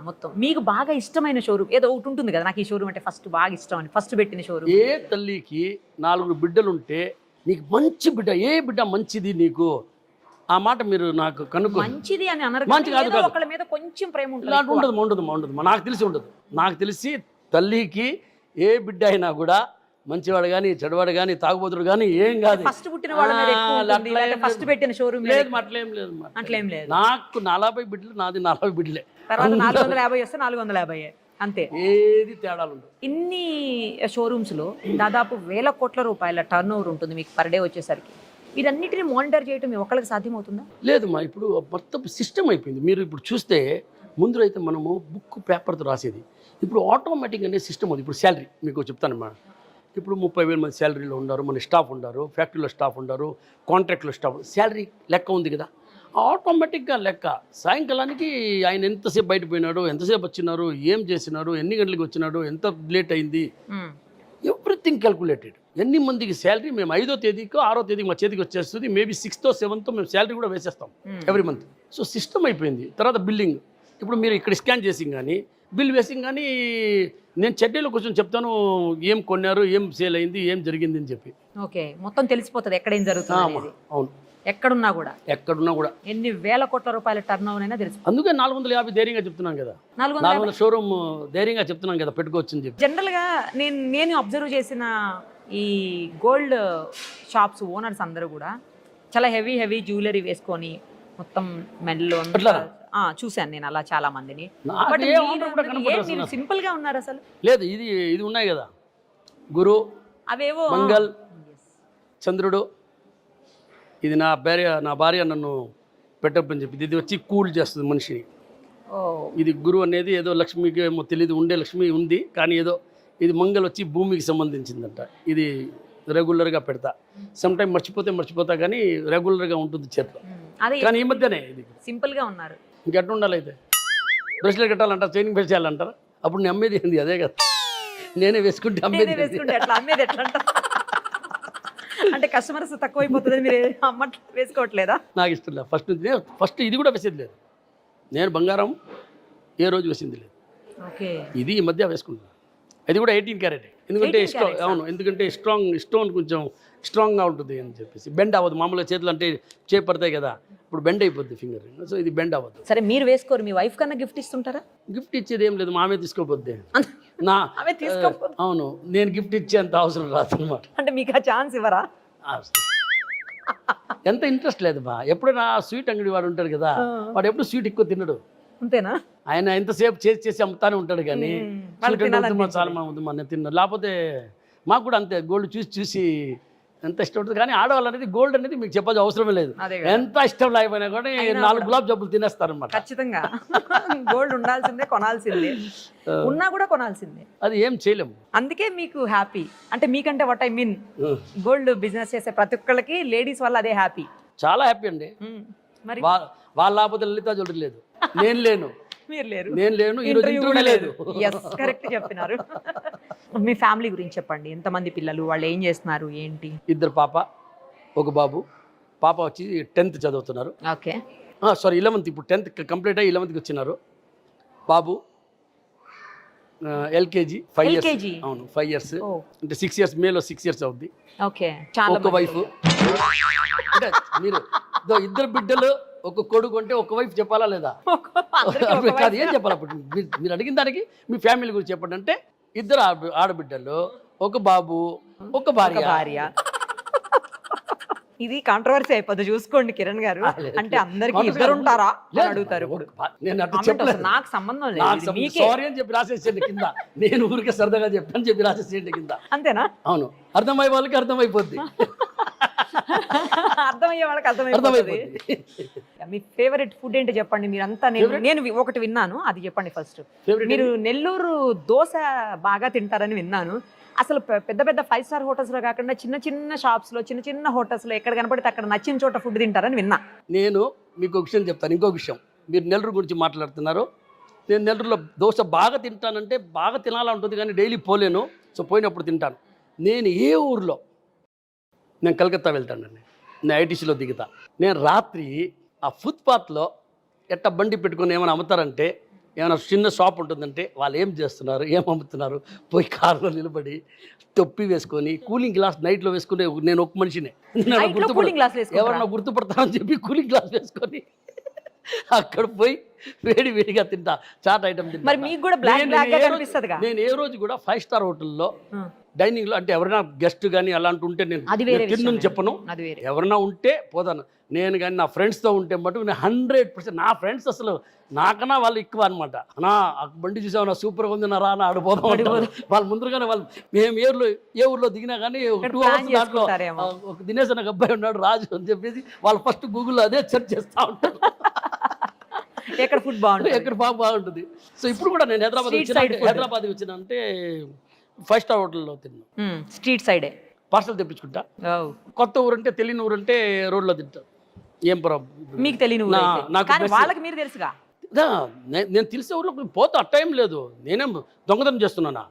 మొత్తం. మీకు బాగా ఇష్టమైన షోరూమ్ ఏదో ఒకటి ఉంటుంది కదా, నాకు ఈ షోరూమ్ అంటే ఫస్ట్ బాగా ఇష్టం అని ఫస్ట్ పెట్టిన షోరూమ్? ఏ తల్లికి 4 బిడ్డలుంటే నీకు మంచి బిడ్డ, ఏ బిడ్డ మంచిది నీకు, ఆ మాట మీరు నాకు కనుక్కో. మంచిది అని అనరు, మంచి కాదు కాదు, ఒకళ్ళ మీద కొంచెం ప్రేమ ఉంటుంది. ఉండదు. నాకు తెలిసి తల్లికి ఏ బిడ్డ అయినా కూడా మంచివాడు కానీ చెడువాడు కానీ తాగుబోతుడు కానీ ఏం కాదు, ఫస్ట్ పుట్టిన వాళ్ళ మీద ఎక్కువ ఉంటుంది, లేకపోతే ఫస్ట్ పెట్టిన షోరూమ్ లేదు. అట్లేం లేదు. నాకు 40 బిడ్డలు, నాది 40 బిడ్డలే. తర్వాత 450 వస్తే 450 అంతే, ఏది తేడాలు ఉండదు. ఇన్ని షోరూమ్స్ లో దాదాపు 1000 కోట్ల రూపాయల టర్న్ ఓవర్ ఉంటుంది మీకు పర్ డే వచ్చేసరికి. వీరన్నిటిని మానిటర్ చేయడం మీ ఒక్కళ్ళకి సాధ్యమవుతుందా? లేదు మా, ఇప్పుడు మొత్తం సిస్టమ్ అయిపోయింది. మీరు ఇప్పుడు చూస్తే ముందు అయితే మనము బుక్ పేపర్తో రాసేది, ఇప్పుడు ఆటోమేటిక్ అనే సిస్టమ్ ఉంది. ఇప్పుడు శాలరీ మీకు చెప్తానమ్మా, ఇప్పుడు 30,000 మంది శాలరీలో ఉన్నారు, మన స్టాఫ్ ఉన్నారు, ఫ్యాక్టరీలో స్టాఫ్ ఉన్నారు, కాంట్రాక్ట్లో స్టాఫ్, శాలరీ లెక్క ఉంది కదా, ఆటోమేటిక్గా లెక్క. సాయంకాలానికి ఆయన ఎంతసేపు బయట పోయినాడు, ఎంతసేపు వచ్చినారు, ఏం చేసినారు, ఎన్ని గంటలకు వచ్చినాడు, ఎంత లేట్ అయింది, ఎవ్రీథింగ్ క్యాల్కులేటెడ్. ఎన్ని మందికి శాలరీ మేము 5వ తేదీకో 6వ తేదీకి మా చేతికి వచ్చేస్తుంది, మేబీ 6th or 7th మేము శాలరీ కూడా వేసేస్తాం ఎవ్రీ మంత్. సో సిస్టమ్ అయిపోయింది. తర్వాత బిల్లింగ్, ఇప్పుడు మీరు ఇక్కడ స్కాన్ చేసి కానీ బిల్ వేసి కానీ నేను చెడ్డీలో కొంచెం చెప్తాను, ఏం కొన్నారు, ఏం సేల్ అయింది, ఏం జరిగింది అని చెప్పి. ఓకే, మొత్తం తెలిసిపోతుంది ఎక్కడ ఏం జరుగుతుంది. అవును, ఎక్కడున్నా కూడా ఎన్ని 1000 కోట్ల రూపాయల టర్న్ ఓవర్ అయినా తెలుసు. అందుకే 450 ధైర్యంగా చెప్తున్నాం కదా, 400 షోరూమ్ ధైర్యంగా చెప్తున్నాం కదా, పెట్టుకోవచ్చు అని చెప్పి. జనరల్గా నేను అబ్జర్వ్ చేసిన ఈ గోల్డ్ షాప్స్ ఓనర్స్ అందరూ కూడా చాలా హెవీ జ్యువెలరీ వేసుకొని మొత్తం మెడలో చూశాను నేను అలా చాలా మందిని. సింపుల్ గా ఉన్నారు అసలు. లేదు, ఇది ఉన్నాయి కదా, గురు, అవేవో మంగళ్, చంద్రుడు. ఇది నా భార్య నన్ను పెట్టప్పని చెప్పి, ఇది వచ్చి కూల్ చేస్తుంది మనిషిని. ఇది గురు అనేది ఏదో లక్ష్మికి ఏమో తెలియదు, ఉండే లక్ష్మి ఉంది కానీ ఏదో, ఇది మంగళ వచ్చి భూమికి సంబంధించిందంట. ఇది రెగ్యులర్గా పెడతా, సమ్ టైం మర్చిపోతా కానీ రెగ్యులర్గా ఉంటుంది చేతిలో. కానీ ఈ మధ్యనే ఇది సింపుల్గా ఉన్నారు. ఇంకెట్లా ఉండాలి అయితే, బ్రెస్లెట్ కట్టాలంటారు, చైనింగ్ బెల్ట్ చేయాలంటారు. అప్పుడు నేను అమ్మేది ఏంది అదే కదా, నేనే వేసుకుంటే అమ్మేది ఎట్లా అంటే కస్టమర్స్ తక్కువైపోతుంది, మీరు వేసుకోవట్లేదా? నాకు ఇష్టం లేదు ఫస్ట్ ఇది కూడా వేసేది లేదు. నేను బంగారం ఏ రోజు వేసింది లేదు. ఇది ఈ మధ్య వేసుకుంటున్నాను. అది కూడా 18 క్యారెట్, ఎందుకంటే ఎందుకంటే స్టోన్ కొంచెం స్ట్రాంగ్గా ఉంటుంది అని చెప్పేసి, బెండ్ అవ్వదు. మామూలుగా చేతులు అంటే చేపడతాయి కదా, ఇప్పుడు బెండ్ అయిపోద్ది ఫింగర్, సో ఇది బెండ్ అవ్వదు. సరే, మీరు వేసుకోరు, మీ వైఫ్ కన్నా గిఫ్ట్ ఇస్తుంటారా? గిఫ్ట్ ఇచ్చేది ఏం లేదు, మామే తీసుకోపోద్ది. అవును, నేను గిఫ్ట్ ఇచ్చేంత అవసరం రాదు అనమాట. అంటే మీకు ఆ ఛాన్స్ ఇవ్వరా? ఎంత ఇంట్రెస్ట్ లేదు బా. ఎప్పుడైనా స్వీట్ అంగడి వాడు ఉంటాడు కదా, వాడు ఎప్పుడు స్వీట్ ఎక్కువ తినడు. అంతేనా? ఆయన ఎంతసేపు చేసి అమ్ముతానే ఉంటాడు కానీ చాలా మన తిన్నాడు. లేకపోతే మాకు కూడా అంతే, గోల్డ్ చూసి ఎంత ఇష్టం ఉంటుంది. కానీ ఆడవాళ్ళు అనేది గోల్డ్ అనేది మీకు చెప్పాల్సిన అవసరమే లేదు. ఎంత ఇష్టం లేకపోయినా కూడా 4 గులాబ్ జాములు తినేస్తారు అనమాట. ఖచ్చితంగా గోల్డ్ ఉండాల్సిందే, కొనాల్సిందే, ఉన్నా కూడా కొనాల్సిందే. అది ఏం చేయలేము. అందుకే మీకు హ్యాపీ. అంటే మీకంటే what I mean, gold business చేసే ప్రతి ఒక్కళ్ళకి లేడీస్ వల్ల అదే హ్యాపీ. చాలా హ్యాపీ అండి. మరి వాళ్ళ లేకపోతే లలితా జ్యువెలరీ లేదు, నేను లేను, మీరు లేరు, నేను లేను, ఈరోజు ఇంటర్వ్యూ లేదు. కరెక్ట్ చెప్పినారు. మీ ఫ్యామిలీ గురించి చెప్పండి. ఎంతమంది పిల్లలు, వాళ్ళు ఏం చేస్తున్నారు, ఏంటి? 2 పాప 1 బాబు. పాప వచ్చి 10th చదువుతున్నారు. ఓకే. సారీ 11th, ఇప్పుడు 10th కంప్లీట్ అయ్యి 11th వచ్చినారు. బాబు ఎల్కేజీ 5 years. LKG? అవును 5 years అంటే 6 years, మేలో 6 years అవుద్ది. ఓకే. చాలా ఒక వైఫ్ అంటే మీరు ఇద్దరు బిడ్డలు ఒక కొడుకు అంటే ఒక వైఫ్ చెప్పాలా లేదా? కాదు, ఏం చెప్పాలి అప్పుడు? మీరు అడిగిన దానికి మీ ఫ్యామిలీ గురించి చెప్పండి అంటే ఇద్దరు ఆడబిడ్డలు, ఒక బాబు, ఒక భార్య. ఇది కాంట్రవర్సీ అయిపోద్ది, చూసుకోండి కిరణ్ గారు. అంటే అందరికి ఇద్దరు ఉంటారా అని అడుగుతారు. నేను అట్లా Comment చెప్పలేదు. వస్తుంది. నాకు సంబంధం లేదు, మీకే. సారీ అని చెప్పి రాసేసేయండి కింద. నేను ఊరికే సరదాగా చెప్పాను చెప్పి రాసేసేయండి కింద. అంతేనా? అవును, అర్థమయ్యే వాళ్ళకి అర్థమైపోద్ది. అర్థమయ్యే వాళ్ళకి అర్థమైపోతుంది. మీ ఫేవరెట్ ఫుడ్ ఏంటో చెప్పండి మీరంతా. నేను ఒకటి విన్నాను, అది చెప్పండి ఫస్ట్. మీరు నెల్లూరు దోశ బాగా తింటారని విన్నాను. అసలు పెద్ద పెద్ద 5 star హోటల్స్లో కాకుండా చిన్న చిన్న షాప్స్లో, చిన్న చిన్న హోటల్స్లో ఎక్కడ కనపడితే అక్కడ నచ్చిన చోట ఫుడ్ తింటారని విన్నా. నేను మీకు ఒక విషయం చెప్తాను. ఇంకో విషయం, మీరు నెల్లూరు గురించి మాట్లాడుతున్నారు. నేను నెల్లూరులో దోశ బాగా తింటానంటే బాగా తినాలంటుంది, కానీ డైలీ పోలేను. సో పోయినప్పుడు తింటాను. నేను ఏ ఊర్లో, నేను కలకత్తా వెళ్తానండి, నేను ఐటీసీలో దిగుతా. నేను రాత్రి ఆ ఫుట్పాత్లో ఎట్ట బండి పెట్టుకొని ఏమైనా అమ్ముతారంటే, ఏమైనా చిన్న షాప్ ఉంటుందంటే వాళ్ళు ఏం చేస్తున్నారు, ఏం అమ్ముతున్నారు, పోయి కారులో నిలబడి తొప్పి వేసుకొని కూలింగ్ గ్లాస్ నైట్లో వేసుకునే నేను ఒక మనిషినే. ఎవరన్నా గుర్తుపడతానని చెప్పి కూలింగ్ గ్లాస్ వేసుకొని అక్కడ పోయి వేడిగా తింటా. చాట్ ఐటమ్ తింటా. నేను ఏ రోజు కూడా 5 star హోటల్లో డైనింగ్లో అంటే ఎవరైనా గెస్ట్ కానీ అలాంటి ఉంటే నేను తిన్నని చెప్పను. ఎవరైనా ఉంటే పోతాను. నేను కానీ నా ఫ్రెండ్స్తో ఉంటే మటుకు నేను 100%, నా ఫ్రెండ్స్ అసలు నాకన్నా వాళ్ళు ఎక్కువ అనమాట. నా బండి చూసావు, నా సూపర్గా ఉంది, నా రానా ఆడిపోదాం అంటారు. వాళ్ళు ముందుగానే మేము ఏ ఊర్లో దిగినా కానీ 2 hours దాంట్లో ఒక దినేష్ అనే అబ్బాయి ఉన్నాడు రాజు అని చెప్పేసి వాళ్ళు ఫస్ట్ గూగుల్లో అదే సెర్చ్ చేస్తూ ఉంటారు. ఎక్కడ ఫుడ్ బాగుంటుంది, ఎక్కడ బాగుంటుంది. సో ఇప్పుడు కూడా నేను హైదరాబాద్ వచ్చిన అంటే 5 star హోటల్లో తిన్నాను. స్ట్రీట్ సైడే పార్సల్ తెప్పించుకుంటా. కొత్త ఊరంటే తెలియని ఊరంటే రోడ్లో తింటా. ఏం ప్రాబ్లం, మీకు తెలియని వాళ్ళకి మీరు తెలుసుగా. నేను తెలిసే ఊర్లో పోతా, ఆ టైం లేదు. నేనేం దొంగతనం చేస్తున్నానా?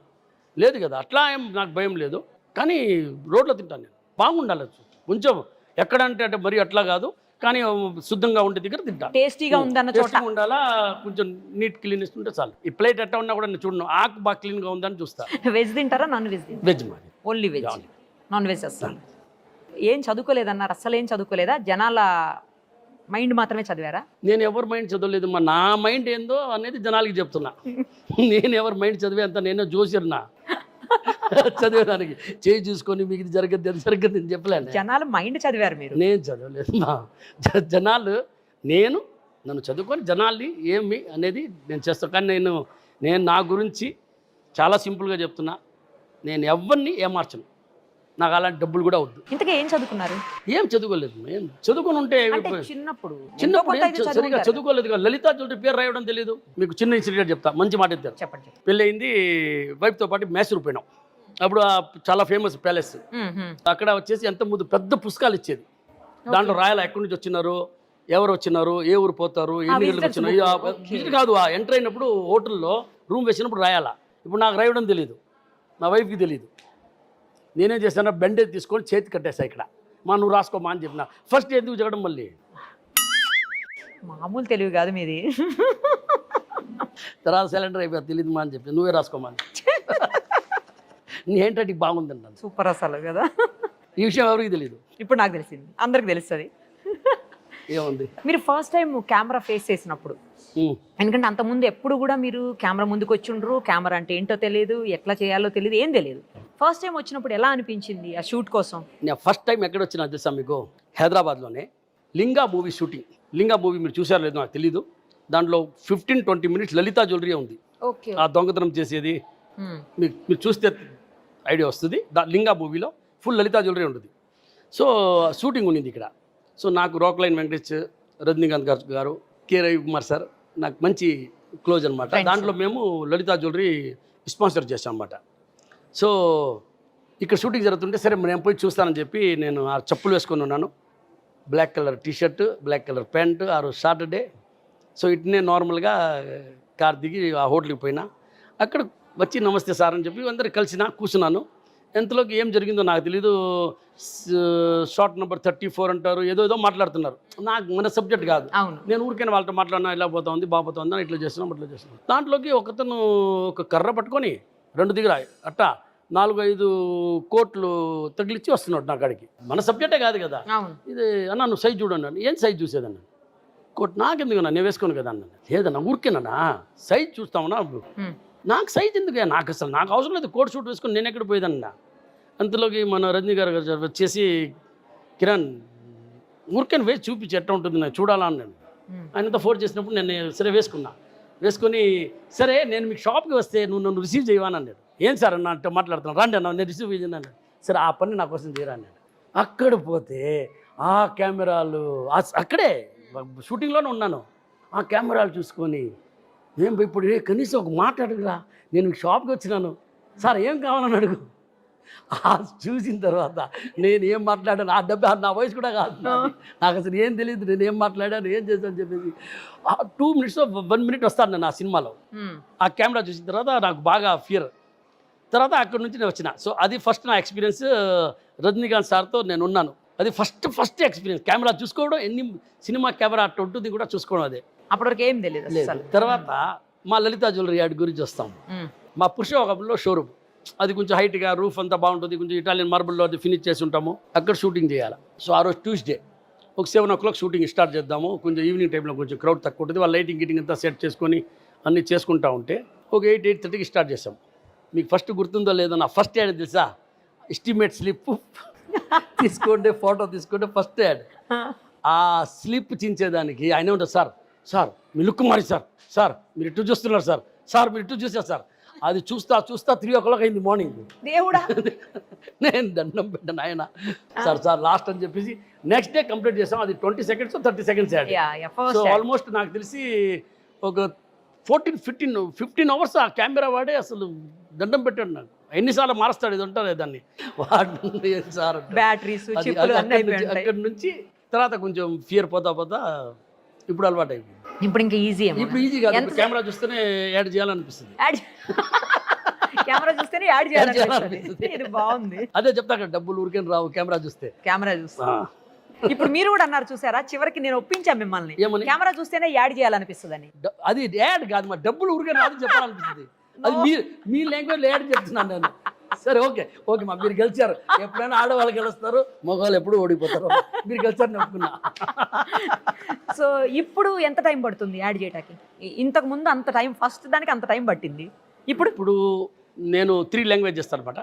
లేదు కదా, అట్లా ఏం నాకు భయం లేదు. కానీ రోడ్లో తింటాను నేను. బాగుండాలి కొంచెం, ఎక్కడంటే మరి అట్లా కాదు, కానీ శుద్ధంగా ఉండే దగ్గర తింటా. టేస్టీగా ఉండాలా, కొంచెం నీట్ క్లీన్ ఉంటే చాలు. ఈ ప్లేట్ ఎట్లా ఉన్నా కూడా నేను చూడను, ఆకు బాగా క్లీన్గా ఉందని చూస్తా. వెజ్ తింటారా, నాన్ వెజ్? వెజ్ మాది. ఓన్లీ వెజ్, నాన్ వెజ్ అసలు ఏం చదువుకోలేదన్నారు? అస్సలు ఏం చదువుకోలేదా? జనాల మైండ్ మాత్రమే చదివారా? నేను ఎవరి మైండ్ చదవలేదు. నా మైండ్ ఏందో అనేది జనాలకి చెప్తున్నా. నేను ఎవరి మైండ్ చదివే అంత నేను జోసిర్నా చదివేదానికి. చేయి చూసుకొని మీకు ఇది జరగద్దు, అది జరగద్దు అని చెప్పలేను. జనాల మైండ్ చదివారు మీరు? నేను చదవలేదు. జనాలు నన్ను చదువుకొని జనాల్ని ఏమి అనేది నేను చేస్తాను. కానీ నేను నా గురించి చాలా సింపుల్గా చెప్తున్నా. నేను ఎవరిని ఏమార్చను. నాకు అలాంటి డబ్బులు కూడా వద్దు. ఇంతకీ ఏం చదువుకున్నారు? ఏం చదువుకోలేదు. నేను చదువుకొని ఉంటే చిన్నప్పుడు సరిగా చదువుకోలేదు. లలితా జ్యువెలరీ పేరు రాయడం తెలియదు. మీకు చిన్న ఇన్సిడెంట్ చెప్తా, మంచి మాట ఇద్దారు. చెప్పండి. పెళ్ళయింది, వైఫ్తో పాటు మైసూరు పోయినాం. అప్పుడు చాలా ఫేమస్ ప్యాలెస్. అక్కడ వచ్చేసి ఎంత ముందు పెద్ద పుస్తకాలు ఇచ్చేది. దాంట్లో రాయాల ఎక్కడి నుంచి వచ్చినారు, ఎవరు వచ్చినారు, ఏ ఊరు పోతారు, ఎన్ని గంటలకు వచ్చినారు. ఇది కాదు, ఎంటర్ అయినప్పుడు హోటల్లో రూమ్ వేసినప్పుడు రాయాలా. ఇప్పుడు నాకు రాయడం తెలియదు, నా వైఫ్కి తెలియదు. నేనేం చేశాను, బెండేజ్ తీసుకొని చేతి కట్టేసా. ఇక్కడ నువ్వు రాసుకోమా అని చెప్పిన. ఫస్ట్ ఎందుకు చేయడం, మళ్ళీ మామూలు తెలివి కాదు మీది. తర్వాత సిలిండర్ అయిపోయా, తెలియదు మా అని చెప్పి నువ్వే రాసుకోమా అని. నీ హ్యాండ్ రైటింగ్ బాగుందండి. సూపర్ అసలు కదా. ఈ విషయం ఎవరికి తెలియదు, ఇప్పుడు నాకు తెలిసింది, అందరికి తెలుస్తుంది. ఏముంది, మీరు ఫస్ట్ టైం కెమెరా ఫేస్ చేసినప్పుడు, ఎందుకంటే అంతకుముందు ఎప్పుడు కూడా మీరు కెమెరా ముందుకు వచ్చిండ్రు, కెమెరా అంటే ఏంటో తెలియదు, ఎట్లా చేయాలో తెలియదు, ఏం తెలియదు. ఫస్ట్ టైం వచ్చినప్పుడు ఎలా అనిపించింది ఆ షూట్ కోసం? నేను ఫస్ట్ టైం ఎక్కడ వచ్చినా తెలుసా మీకు? హైదరాబాద్లోనే లింగా మూవీ షూటింగ్. లింగా మూవీ మీరు చూసారో లేదో నాకు తెలీదు. దాంట్లో 15-20 minutes లలితా జ్యువెలరీ ఉంది. ఆ దొంగతనం చేసేది మీరు చూస్తే ఐడియా వస్తుంది. లింగా మూవీలో ఫుల్ లలితా జ్యువెలరీ ఉంటుంది. సో షూటింగ్ ఉండింది ఇక్కడ. సో నాకు రోక్లైన్ వెంకటేష్, రజనీకాంత్ గారు, కే రవికుమార్ సార్ నాకు మంచి క్లోజ్ అనమాట. దాంట్లో మేము లలితా జ్యువెలరీ స్పాన్సర్ చేసాం అన్నమాట. సో ఇక్కడ షూటింగ్ జరుగుతుంటే సరే నేను పోయి చూస్తానని చెప్పి నేను ఆ చెప్పులు వేసుకొని ఉన్నాను. Black colour T-shirt, black colour pant. ఆ రోజు సాటర్డే. సో ఇట్నే నార్మల్గా కార్ దిగి ఆ హోటల్కి పోయినా. అక్కడ వచ్చి నమస్తే సార్ అని చెప్పి అందరు కలిసిన కూర్చున్నాను. ఎంతలోకి ఏం జరిగిందో నాకు తెలీదు. షార్ట్ నెంబర్ 34 అంటారు, ఏదో మాట్లాడుతున్నారు. నాకు మన సబ్జెక్ట్ కాదు. అవును. నేను ఊరికైనా వాళ్ళతో మాట్లాడినా ఇలా పోతుంది బాగుపోతుందా, ఇట్లా చేస్తున్నాం అట్లా చేస్తున్నాం. దాంట్లోకి ఒకతను ఒక కర్ర పట్టుకొని 2 దగ్గర అట్టా 4-5 కోట్లు తగిలిచ్చి వస్తున్నాడు నా కాడికి. మన సబ్జెక్టే కాదు కదా అవును. ఇది. అన్న నువ్వు సైజ్ చూడన్నాను. ఏం సైజ్ చూసేదన్నా? కోట్ నాకెందుకన్నా, నేను వేసుకోను కదా అన్న. లేదన్నా ఊరికేనా సైజ్ చూస్తామన్నా. నాకు సైజ్ ఎందుకు, నాకు అసలు నాకు అవసరం లేదు. కోట్ షూట్ వేసుకొని నేను ఎక్కడ పోయేదన్నా. అంతలోకి మన రజనీ గారు వచ్చేసి కిరణ్ ఊరికని వేసి చూపించి ఎట్లా ఉంటుంది నేను చూడాలా అన్నాను. ఆయనంతా ఫోన్ చేసినప్పుడు నేను సరే వేసుకొని సరే నేను మీకు షాప్కి వస్తే నువ్వు నన్ను రిసీవ్ చేయవని అన్నాడు. ఏం సార్ అన్న అంటే మాట్లాడుతున్నాను, రండి అన్న నేను రిసీవ్ చేయను అన్నాడు. సరే ఆ పని నా కోసం చేయరా అన్నాడు. అక్కడ పోతే ఆ కెమెరాలు అక్కడే షూటింగ్లోనే ఉన్నాను. ఆ కెమెరాలు చూసుకొని నేను ఇప్పుడు కనీసం ఒక మాట అడుగురా, నేను మీకు షాప్కి వచ్చినాను సార్ ఏం కావాలని అడుగు. చూసిన తర్వాత నేను ఏం మాట్లాడాను, ఆ డబ్బు నా వయసు కూడా కాదు, నాకు అసలు ఏం తెలియదు నేను ఏం మాట్లాడాను ఏం చేశాను చెప్పేసి. 2 minutes 1 minute వస్తాను నేను ఆ సినిమాలో. ఆ కెమెరా చూసిన తర్వాత నాకు బాగా ఫియర్. తర్వాత అక్కడి నుంచి నేను వచ్చిన. సో అది ఫస్ట్ నా ఎక్స్పీరియన్స్. రజనీకాంత్ సార్తో నేను ఉన్నాను. అది ఫస్ట్ ఎక్స్పీరియన్స్. కెమెరా చూసుకోవడం, ఎన్ని సినిమా కెమెరా అట్లా ఉంటుంది కూడా చూసుకోవడం. అదే అప్పటివరకు ఏం తెలియదు. తర్వాత మా లలితా జ్యువెలరీ యాడ్ గురించి వస్తాం. మా పురుషోగంలో షోరూమ్, అది కొంచెం హైట్గా, రూఫ్ అంతా బాగుంటుంది, కొంచెం ఇటాలియన్ మార్బుల్లో అది ఫినిష్ చేసి ఉంటాము. అక్కడ షూటింగ్ చేయాలి. సో ఆ రోజు ట్యూస్డే ఒక 7 o'clock షూటింగ్ స్టార్ట్ చేద్దాము. కొంచెం ఈవినింగ్ టైంలో కొంచెం క్రౌడ్ తక్కువ ఉంటుంది. వాళ్ళు లైటింగ్ గిటింగ్ అంతా సెట్ చేసుకొని అన్నీ చేసుకుంటా ఉంటే ఒక 8-8:30కి స్టార్ట్ చేసాం. మీకు ఫస్ట్ గుర్తుందో లేదో, నా ఫస్ట్ యాడ్ తెలుసా? ఎస్టిమేట్ స్లిప్ తీసుకోండి, ఫోటో తీసుకోండి, ఫస్ట్ యాడ్. ఆ స్లిప్ చించేదానికి ఆయన ఉంటారు, సార్ మీ లుక్ మారి సార్ మీరు ఇటు చూస్తున్నారు సార్ మీరు ఇటు చూసారు సార్. అది చూస్తా 3 o'clock అయింది మార్నింగ్. దేవుడా నేను దండం పెట్టాను ఆయన సార్ లాస్ట్ అని చెప్పేసి నెక్స్ట్ డే కంప్లీట్ చేసాం. అది 20 seconds 30 seconds add. So almost నాకు తెలిసి ఒక 14-15 hours ఆ కెమెరా వాడే అసలు దండం పెట్టాడు నాకు. ఎన్నిసార్లు మారుస్తాడు ఇది ఉంటారు దాన్ని వాడు సార్ బ్యాటరీస్ అక్కడి నుంచి. తర్వాత కొంచెం ఫియర్ పోతా ఇప్పుడు అలవాటు అయిపోయింది. ఇప్పుడు ఇంకా ఈజీ. ఇప్పుడు ఈజీ కాదు, కెమెరా చూస్తేనే యాడ్ చేయాలనిపిస్తుంది. కెమెరా చూస్తేనే యాడ్ చేయాలనిపిస్తుంది. ఇది బాగుంది. అదే చెప్తా కదా, డబ్బులు ఊరికే రావు కెమెరా చూస్తే. ఇప్పుడు మీరు కూడా అన్నారు చూసారా, చివరికి నేను ఒప్పించాను మిమ్మల్ని, కెమెరా చూస్తేనే యాడ్ చేయాలనిపిస్తుంది. అది యాడ్ కాదు, మా డబ్బులు ఊరికే రాదు చెప్పాలనిపిస్తుంది. అది మీ లాంగ్వేజ్లో యాడ్ చెప్తున్నాను నేను. సరే ఓకే మా మీరు గెలిచారు. ఎప్పుడైనా ఆడవాళ్ళు గెలుస్తారు, మగవాళ్ళు ఎప్పుడు ఓడిపోతారు. మీరు గెలిచారని ఒప్పుకున్నా. సో ఇప్పుడు ఎంత టైం పడుతుంది యాడ్ చేయడానికి? ఇంతకు ముందు అంత టైం, ఫస్ట్ దానికి అంత టైం పట్టింది. ఇప్పుడు నేను 3 languages చేస్తాను అనమాట.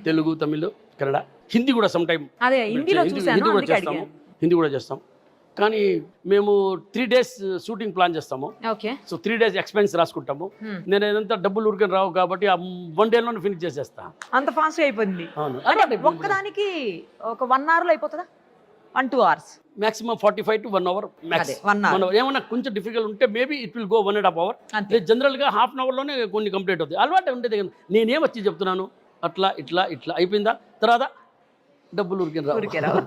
తెలుగు, తమిళ్, కన్నడ, హిందీ కూడా సమ్ టైం. అదే హిందీ కూడా చేస్తాం. కానీ మేము 3 days షూటింగ్ ప్లాన్ చేస్తాము. సో 3 days ఎక్స్పెన్స్ రాసుకుంటాము. నేను ఏదంతా డబ్బులు ఊరికే రావు కాబట్టి ఆ 1 day లోనే ఫినిష్ చేసేస్తా. అంత ఫాస్ట్ అయిపోయింది. ఒక్కదానికి ఒక 1 hour లో అయిపోతుందా? 1-2 hours maximum 45 to 1 hour max. ఏమన్నా కొంచెం డిఫికల్ట్ ఉంటే maybe it will go 1.5 hour. జనరల్గా ½ hour లోనే కొన్ని కంప్లీట్ అవుతాయి. అలవాటు ఉండేది కదా. నేనేం వచ్చి చెప్తున్నాను అట్లా అయిపోయిందా, తర్వాత డబ్బులు ఊరికే రావు.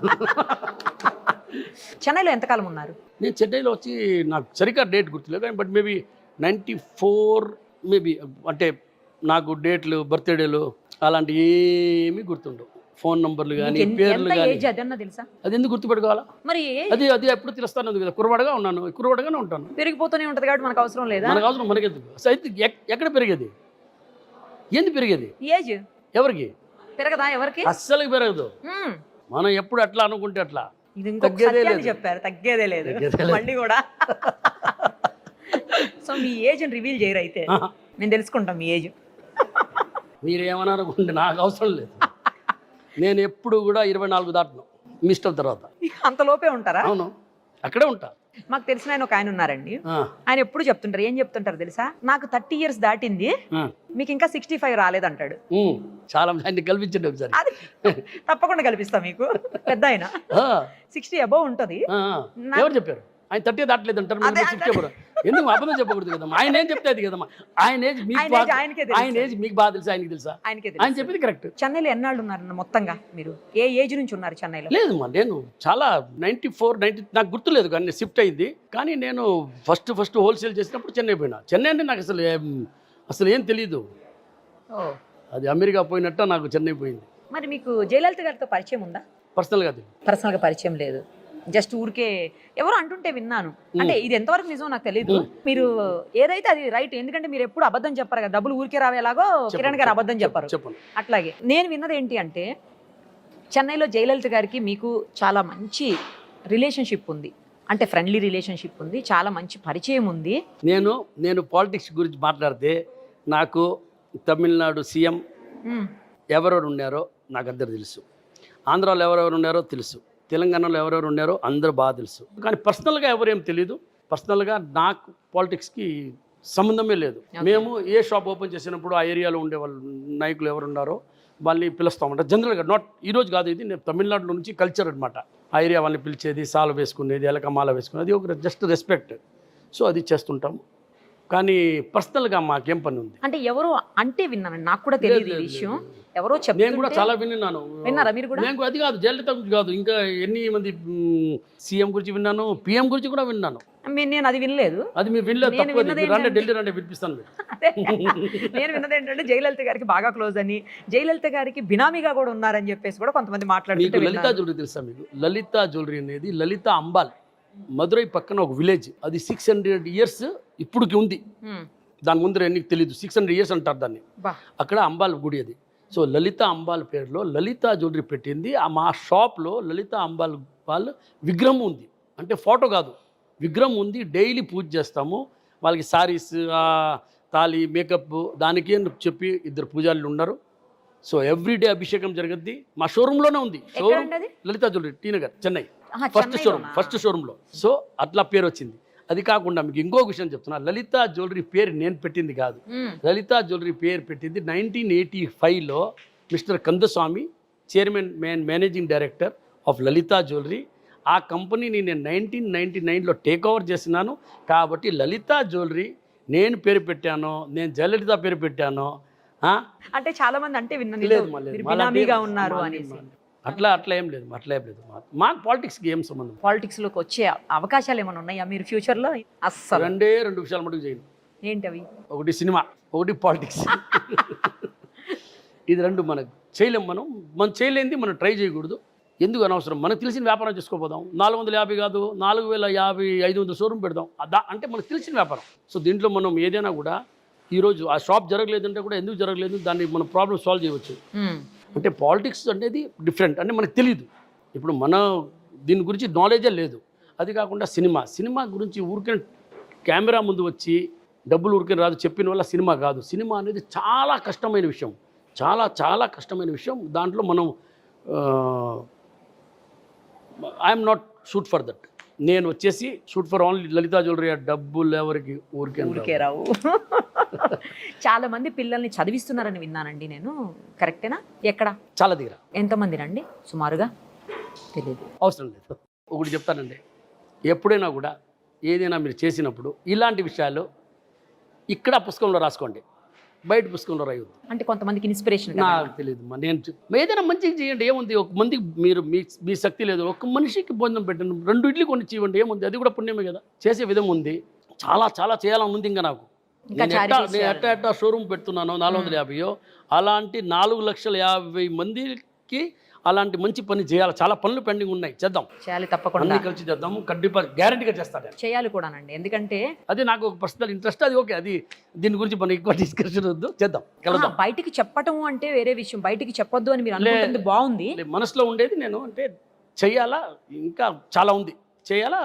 చెన్నైలో ఎంతకాలం ఉన్నారు? నేను చెన్నైలో వచ్చి నాకు సరిగ్గా డేట్ గుర్తులేదు కానీ బట్ మేబీ 94 మేబీ. అంటే నాకు డేట్లు, బర్త్డేలు అలాంటి ఏమీ గుర్తుండవు. ఫోన్ నంబర్లు కానీ పేర్లు కానీ. అది ఎందుకు గుర్తుపెట్టుకోవాలా? మరి అది ఎప్పుడు తెలుస్తాను కదా. కుర్రవాడగానే ఉంటాను. పెరిగిపోతూనే ఉంటుంది కాబట్టి మనకు అవసరం లేదా? మనకు అవసరం మనకెందుకు? అయితే ఎక్కడ పెరిగేది? ఏంది పెరిగేది? ఏజ్ ఎవరికి పెరగదా? ఎవరికి అస్సలు పెరగదు. మనం ఎప్పుడు అట్లా అనుకుంటే అట్లా చెప్పారు, తగ్గేదే లేదు మళ్ళీ కూడా. సో మీ ఏజ్ రివీల్ చేయరు అయితే? నేను తెలుసుకుంటాం మీ ఏజ్. మీరేమనుకుంటే నాకు అవసరం లేదు. నేను ఎప్పుడు కూడా 24 దాటను మీ ఇష్టం. తర్వాత అంత లోపే ఉంటారా? అవును, అక్కడే ఉంటా. మాకు తెలిసిన ఆయన ఒక ఆయన ఉన్నారండి, ఆయన ఎప్పుడు చెప్తుంటారు. ఏం చెప్తుంటారు తెలుసా? నాకు 30 years దాటింది, మీకు ఇంకా 65 రాలేదంటాడు. చాలా మంది కల్పించండి ఒకసారి. తప్పకుండా కల్పిస్తా మీకు. పెద్ద ఆయన 60 above ఉంటుంది. ఎవరు చెప్పారు? ఆయన 30 దాటలేదు అంటారు. ఎందుకు అబద్ధం చెప్పకూడదు కదమ్మా. ఆయన ఏం చెప్తే అది కదమ్మా. ఆయన ఏజ్ మీకు బాగా తెలుసా? ఆయనకి తెలుసా? ఆయన చెప్పింది కరెక్ట్. చెన్నైలో ఎన్నాళ్ళు ఉన్నారు మొత్తంగా? మీరు ఏ ఏజ్ నుంచి ఉన్నారు చెన్నైలో? లేదమ్మా, నేను చాలా 94-90 నాకు గుర్తులేదు కానీ షిఫ్ట్ అయింది. కానీ నేను ఫస్ట్ హోల్సేల్ చేసినప్పుడు చెన్నై పోయినా. చెన్నై అంటే నాకు అసలు ఏం తెలియదు. అది అమెరికా పోయినట్ట నాకు చెన్నై పోయింది. మరి మీకు జయలలిత గారితో పరిచయం ఉందా? పర్సనల్గా అది పర్సనల్గా పరిచయం లేదు, జస్ట్ ఊరికే ఎవరో అంటుంటే విన్నాను. అంటే ఇది ఎంతవరకు నిజం నాకు తెలియదు. మీరు ఏదైతే అది రైట్, ఎందుకంటే మీరు ఎప్పుడు అబద్ధం చెప్పారు కదా, డబ్బులు ఊరికే రావేలాగో కిరణ్ గారు అబద్ధం చెప్పారు. చెప్పండి. అట్లాగే నేను విన్నది ఏంటి అంటే చెన్నైలో జయలలిత గారికి మీకు చాలా మంచి రిలేషన్షిప్ ఉంది, అంటే ఫ్రెండ్లీ రిలేషన్షిప్ ఉంది, చాలా మంచి పరిచయం ఉంది. నేను పాలిటిక్స్ గురించి మాట్లాడితే నాకు తమిళనాడు సీఎం ఎవరెవరు ఉన్నారో నాకు అందరు తెలుసు, ఆంధ్రాలో ఎవరెవరు ఉన్నారో తెలుసు, తెలంగాణలో ఎవరెవరు ఉన్నారో అందరూ బాగా తెలుసు. కానీ పర్సనల్గా ఎవరేం తెలియదు. పర్సనల్గా నాకు పాలిటిక్స్కి సంబంధమే లేదు. మేము ఏ షాప్ ఓపెన్ చేసినప్పుడు ఆ ఏరియాలో ఉండే వాళ్ళు నాయకులు ఎవరు ఉన్నారో వాళ్ళని పిలుస్తామంట. జనరల్గా నాట్ ఈరోజు కాదు, ఇది నేను తమిళనాడులో నుంచి కల్చర్ అనమాట. ఆ ఏరియా వాళ్ళని పిలిచేది, సాల వేసుకునేది, ఎలకమాల వేసుకునేది, ఒక జస్ట్ రెస్పెక్ట్. సో అది చేస్తుంటాం. కానీ పర్సనల్గా మాకేం పని ఉంది అంటే ఎవరో అంటే విన్నాను, నాకు కూడా తెలియదు ఈ విషయం. ఎవరో చెప్తే నేను కూడా చాలా విన్నాను. విన్నారా మీరు కూడా? నేను అది కాదు, జయలలిత గురించి కాదు, ఇంకా ఎన్ని మంది సీఎం గురించి విన్నాను, పిఎం గురించి కూడా విన్నాను. నేను అది వినలేదు. అది మీరు వినలేదు, తప్పదు. రండి, ఢిల్లీ రండి, వినిపిస్తాను. నేను విన్నది ఏంటంటే జయలలిత గారికి బాగా క్లోజ్ అని, జయలలిత గారికి బినామీగా కూడా ఉన్నారని చెప్పేసి కూడా కొంతమంది మాట్లాడుతుంటే. లలితా జ్యువెలరీ తెలుసా మీకు? లలితా జ్యువెలరీ అనేది లలిత అంబాల్, మదురై పక్కన ఒక విలేజ్. అది 600 years ఇప్పుడుకి ఉంది. దాని ముందర ఎన్నికి తెలీదు, 600 years అంటారు దాన్ని. అక్కడ అంబాల్ గుడి అది. సో లలిత అంబాల్ పేరులో లలితా జ్యువెలరీ పెట్టింది. మా షాప్లో లలిత అంబాల్ వాళ్ళ విగ్రహం ఉంది, అంటే ఫోటో కాదు, విగ్రహం ఉంది. డైలీ పూజ చేస్తాము. వాళ్ళకి సారీస్, తాళి, మేకప్ దానికి అని చెప్పి 2 పూజారులు ఉన్నారు. సో ఎవ్రీడే అభిషేకం జరుగుద్ది. మా షోరూంలోనే ఉంది. Showroom Lalitha Jewellery, T Nagar, Chennai, first షోరూంలో. సో అట్లా పేరు వచ్చింది. అది కాకుండా మీకు ఇంకో విషయం చెప్తున్నా, లలితా జ్యువెలరీ పేరు నేను పెట్టింది కాదు. లలితా జ్యువెలరీ పేరు పెట్టింది 1985లో mister Kandaswamy, chairman managing director of Lalitha jewellery. ఆ కంపెనీని నేను 1999లో టేక్ ఓవర్ చేసినాను. కాబట్టి లలితా జ్యువెలరీ నేను పేరు పెట్టాను, నేను జయలలిత పేరు పెట్టాను. అంటే చాలా మంది అంటే విన్నాను ఉన్నారు అనేసి. అట్లా ఏం లేదు, మాకు పాలిటిక్స్కి ఏం సంబంధం. పాలిటిక్స్లోకి వచ్చే అవకాశాలు ఏమైనా ఉన్నాయా మీరు ఫ్యూచర్లో? అస్సలు 2 విషయాలు మటుకు చేయండి. ఏంటవి? ఒకటి సినిమా, ఒకటి పాలిటిక్స్. ఇది 2 మనకు చేయలేం. మనం చేయలేంది మనం ట్రై చేయకూడదు. ఎందుకు అనవసరం? మనకు తెలిసిన వ్యాపారం చేసుకోపోదాం. 450 కాదు, 4050, 500 షోరూమ్ పెడదాం. అంటే మనకు తెలిసిన వ్యాపారం. సో దీంట్లో మనం ఏదైనా కూడా ఈరోజు ఆ షాప్ జరగలేదంటే కూడా ఎందుకు జరగలేదు, దాన్ని మనం ప్రాబ్లమ్ సాల్వ్ చేయవచ్చు. అంటే పాలిటిక్స్ అనేది డిఫరెంట్, అంటే మనకు తెలియదు. ఇప్పుడు మన దీని గురించి నాలెడ్జే లేదు. అది కాకుండా సినిమా గురించి ఊరికే కెమెరా ముందు వచ్చి డబ్బులు ఊరికే రాదు చెప్పిన వల్ల సినిమా కాదు. సినిమా అనేది చాలా కష్టమైన విషయం, చాలా కష్టమైన విషయం. దాంట్లో మనం I'm not shoot for that. నేను వచ్చేసి shoot for only Lalitha Jewellery. డబ్బులు ఎవరికి ఊరికే రావు. చాలా మంది పిల్లల్ని చదివిస్తున్నారని విన్నానండి నేను, కరెక్టేనా? ఎక్కడ? చాలా దగ్గర. ఎంతమంది రండి సుమారుగా? తెలియదు, అవసరం లేదు. ఒకటి చెప్తానండి, ఎప్పుడైనా కూడా ఏదైనా మీరు చేసినప్పుడు ఇలాంటి విషయాలు ఇక్కడ పుస్తకంలో రాసుకోండి, బయట పుస్తకంలో రాయొద్దు. అంటే కొంతమందికి ఇన్స్పిరేషన్ నాకు తెలియదు. నేను ఏదైనా మంచిగా చేయండి, ఏముంది? ఒక మందికి మీరు మీ శక్తి లేదు, ఒక మనిషికి భోజనం పెట్టండి, 2 ఇడ్లీ కొని ఇవ్వండి, ఏముంది? అది కూడా పుణ్యమే కదా. చేసే విధం ఉంది, చాలా చేయాలని ఉంది. ఇంకా నాకు నేను ఎట్టా షోరూమ్ పెడుతున్నాను 450, అలాంటి 4,50,000 మందికి అలాంటి మంచి పని చేయాలి. చాలా పనులు పెండింగ్ ఉన్నాయి, చేయాలి తప్పకుండా, కలిసి చేద్దాము. కண்டிపా గ్యారెంటీగా చేస్తాను, చేయాలి కూడానండి. ఎందుకంటే అది నాకు ఒక పర్సనల్ ఇంట్రెస్ట్. అది ఓకే, అది దీని గురించి మనం ఎక్కువ డిస్కషన్ వద్దు, చేద్దాం. బయటికి చెప్పటం అంటే వేరే విషయం, బయటికి చెప్పొద్దు అని మీరు అనుకుంటుంది బాగుంది. మనసులో ఉండేది నేను అంటే చెయ్యాలా, ఇంకా చాలా ఉంది చేయాలా,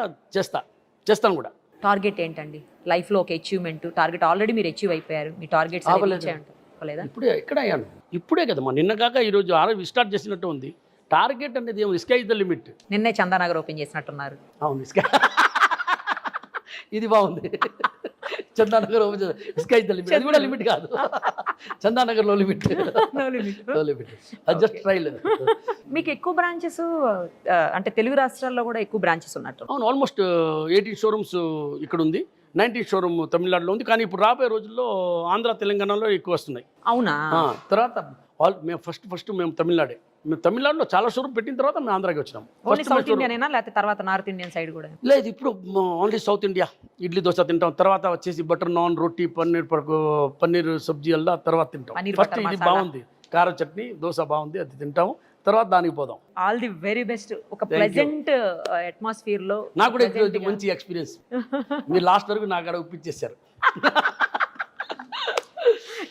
చేస్తాను కూడా. టార్గెట్ ఏంటండి లైఫ్లో? ఒక అచీవ్మెంట్ టార్గెట్ ఆల్రెడీ మీరు అచీవ్ అయిపోయారు. మీ టార్గెట్స్ లేదా? ఇప్పుడే ఎక్కడ అయ్యాను, ఇప్పుడే కదా నిన్న కాక ఈరోజు స్టార్ట్ చేసినట్టు ఉంది. టార్గెట్ అనేది ఏమో స్కై ఇస్ ద లిమిట్. నిన్నే చందానగర్ ఓపెన్ చేసినట్టున్నారు. అవును, ఇది బాగుంది. Chandanagar open sky is the limit, అది కూడా లిమిట్ కాదు. చందానగర్లో లిమిట్, అది జస్ట్ ట్రైల్. మీకు ఎక్కువ బ్రాంచెస్ అంటే తెలుగు రాష్ట్రాల్లో కూడా ఎక్కువ బ్రాంచెస్ ఉన్నట్టు? అవును, ఆల్మోస్ట్ 18 షోరూమ్స్ ఇక్కడ ఉంది, 19 షోరూమ్ తమిళనాడులో ఉంది. కానీ ఇప్పుడు రాబోయే రోజుల్లో ఆంధ్ర, తెలంగాణలో ఎక్కువ వస్తున్నాయి. అవునా? తర్వాత మేము ఫస్ట్ మేము తమిళనాడులో చాలా షోరూమ్ పెట్టిన తర్వాత మేము ఆంధ్రాకి వచ్చినాం. సౌత్ ఇండియా లేకపోతే తర్వాత నార్త్ ఇండియన్ సైడ్ కూడా? లేదు, ఇప్పుడు only south India. Idli dosa తింటాం, తర్వాత వచ్చేసి బటర్ నాన్, రోటీ, పన్నీర్ సబ్జీ అల్లా తర్వాత తింటాం. ఫస్ట్ ఇది బాగుంది, కారం చట్నీ దోశ బాగుంది, అది తింటాము, తర్వాత దానికి పోదాం. All the very best. ఒక ప్లెజెంట్ అట్మాస్ఫియర్ లో నాకు కూడా ఇది మంచి ఎక్స్పీరియన్స్. మీరు లాస్ట్ వరకు నాకు అక్కడ ఒప్పించేశారు.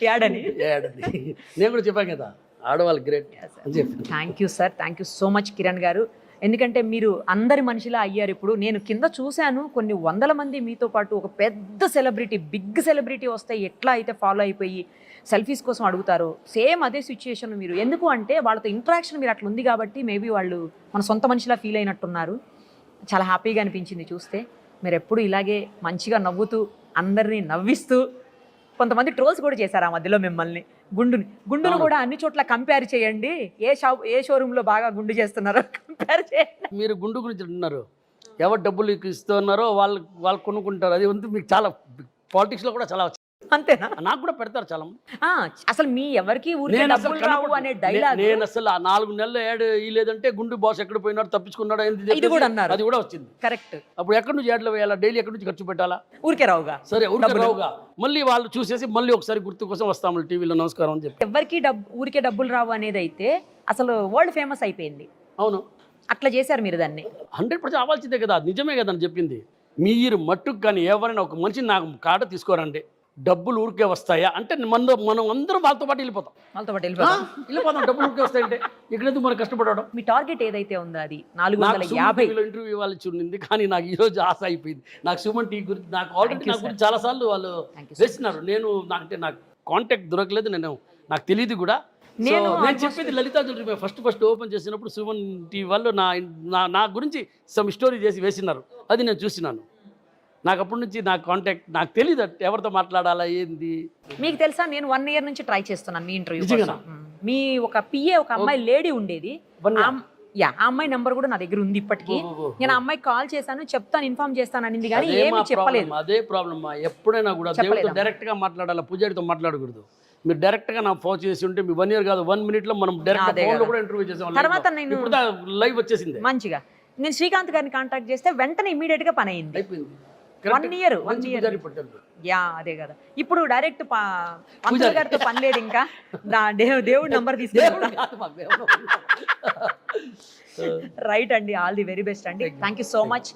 యాడని నేను కూడా చెప్పాను కదా, ఆడవాళ్ళు గ్రేట్ అని చెప్పి. Thank you sir, thank you so much Kiran గారు. ఎందుకంటే మీరు అందరి మనిషిలా అయ్యారు. ఇప్పుడు నేను కింద చూశాను, కొన్ని వందల మంది మీతో పాటు ఒక పెద్ద సెలబ్రిటీ, బిగ్ సెలబ్రిటీ వస్తే ఎట్లా అయితే ఫాలో అయిపోయి సెల్ఫీస్ కోసం అడుగుతారో, సేమ్ అదే సిచ్యుయేషన్ మీరు. ఎందుకు అంటే వాళ్ళతో ఇంటరాక్షన్ మీరు అట్లా ఉంది కాబట్టి మేబీ వాళ్ళు మన సొంత మనిషిలా ఫీల్ అయినట్టున్నారు. చాలా హ్యాపీగా అనిపించింది చూస్తే. మీరు ఎప్పుడు ఇలాగే మంచిగా నవ్వుతూ అందరినీ నవ్విస్తూ, కొంతమంది ట్రోల్స్ కూడా చేశారు ఆ మధ్యలో మిమ్మల్ని. గుండును కూడా అన్ని చోట్ల కంపేర్ చేయండి, ఏ షోరూంలో బాగా గుండు చేస్తున్నారో కంపేర్ చేయండి. మీరు గుండు గురించి అంటున్నారు, ఎవరు డబ్బులు ఇస్తున్నారో వాళ్ళు కొనుక్కుంటారు. అది ఉంది మీకు చాలా పాలిటిక్స్లో కూడా చాలా. అంతేనా? నాకు కూడా పెడతారు చాలా. అసలు మీ ఎవరికి అనే డైలాగ్ నేను అసలు ఆ 4 నెలలు యాడ్ లేదంటే గుండు బాస్ ఎక్కడ పోయినాడు, తప్పించుకున్నాడు, ఇది కూడా అన్నారు. అది కూడా వచ్చింది. కరెక్ట్. అప్పుడు ఎక్కడి నుంచి యాడ్లో వేయాలా, డైలీ ఎక్కడి నుంచి ఖర్చు పెట్టాలా? ఊరికే రావుగా. సరే ఊరికే రావుగా, మళ్ళీ వాళ్ళు చూసేసి మళ్ళీ ఒకసారి గుర్తు కోసం వస్తాము టీవీలో నమస్కారం అని చెప్పి. ఎవరికి ఊరికే డబ్బులు రావు అనేది అయితే అసలు వరల్డ్ ఫేమస్ అయిపోయింది. అవును, అట్లా చేశారు మీరు దాన్ని. 100% అవ్వాల్సిందే కదా, నిజమే కదా అని చెప్పింది. మీరు మట్టుకు కానీ ఎవరైనా ఒక మనిషి నాకు కాడ తీసుకోరండి, డబ్బులు ఊరికే వస్తాయా అంటే మనం అందరం వాళ్ళతో పాటు వెళ్ళిపోతాం. డబ్బులు ఊరికే వస్తాయంటే ఇక్కడ మనం కష్టపడడం. మీ టార్గెట్ ఏదైతే ఉందో అది 450 ఇంటర్వ్యూ ఇవ్వాలి చూడింది, కానీ నాకు ఈ రోజు ఆశ అయిపోయింది. నాకు సుమన్ టీ గురించి నాకు ఆల్రెడీ నాకు గురించి చాలా సార్లు వాళ్ళు వేసినారు. నాకు కాంటాక్ట్ దొరకలేదు, నాకు తెలియదు కూడా. నేను చెప్పేది లలితా జ్యువెలరీ ఫస్ట్ ఓపెన్ చేసినప్పుడు సుమన్ టీ వాళ్ళు నా గురించి సమ్ స్టోరీ చేసి వేసినారు, అది నేను చూసినాను. నాకు అప్పటి నుంచి నాకు కాంటాక్ట్ నాకు తెలియదు ఎవరితో మాట్లాడాలా ఏంది. మీకు తెలుసా, నేను 1 year నుంచి ట్రై చేస్తున్నాను మీ ఇంటర్వ్యూ. మీ ఒక పిఏ ఒక అమ్మాయి లేడీ ఉండేది, ఆ అమ్మాయి నెంబర్ కూడా నా దగ్గర ఉంది ఇప్పటికీ. నేను ఆ అమ్మాయికి కాల్ చేశాను, చెప్తాను, ఇన్ఫార్మ్ చేస్తాను అనింది, కానీ ఏమీ చెప్పలేదు. అదే ప్రాబ్లం. ఎప్పుడైనా కూడా దేవుడితో డైరెక్ట్ గా మాట్లాడాలి, పూజారితో మాట్లాడకూడదు. మీరు డైరెక్ట్ గా నాకు ఫోన్ చేసి ఉంటే మీ 1 year కాదు 1 minute లో మనం డైరెక్ట్ ఫోన్ లో కూడా ఇంటర్వ్యూ చేసాం. తర్వాత నేను లైవ్ వచ్చేసింది మంచిగా. నేను శ్రీకాంత్ గారిని కాంటాక్ట్ చేస్తే వెంటనే ఇమీడియట్ గా పని అయింది. అయిపోయింది. 1 year. యా, అదే కదా. ఇప్పుడు డైరెక్ట్ పంతులు గారితో పని లేదు, ఇంకా దేవుడి నంబర్ తీసుకుని. రైట్ అండి, ఆల్ ది వెరీ బెస్ట్ అండి. Thank you so much.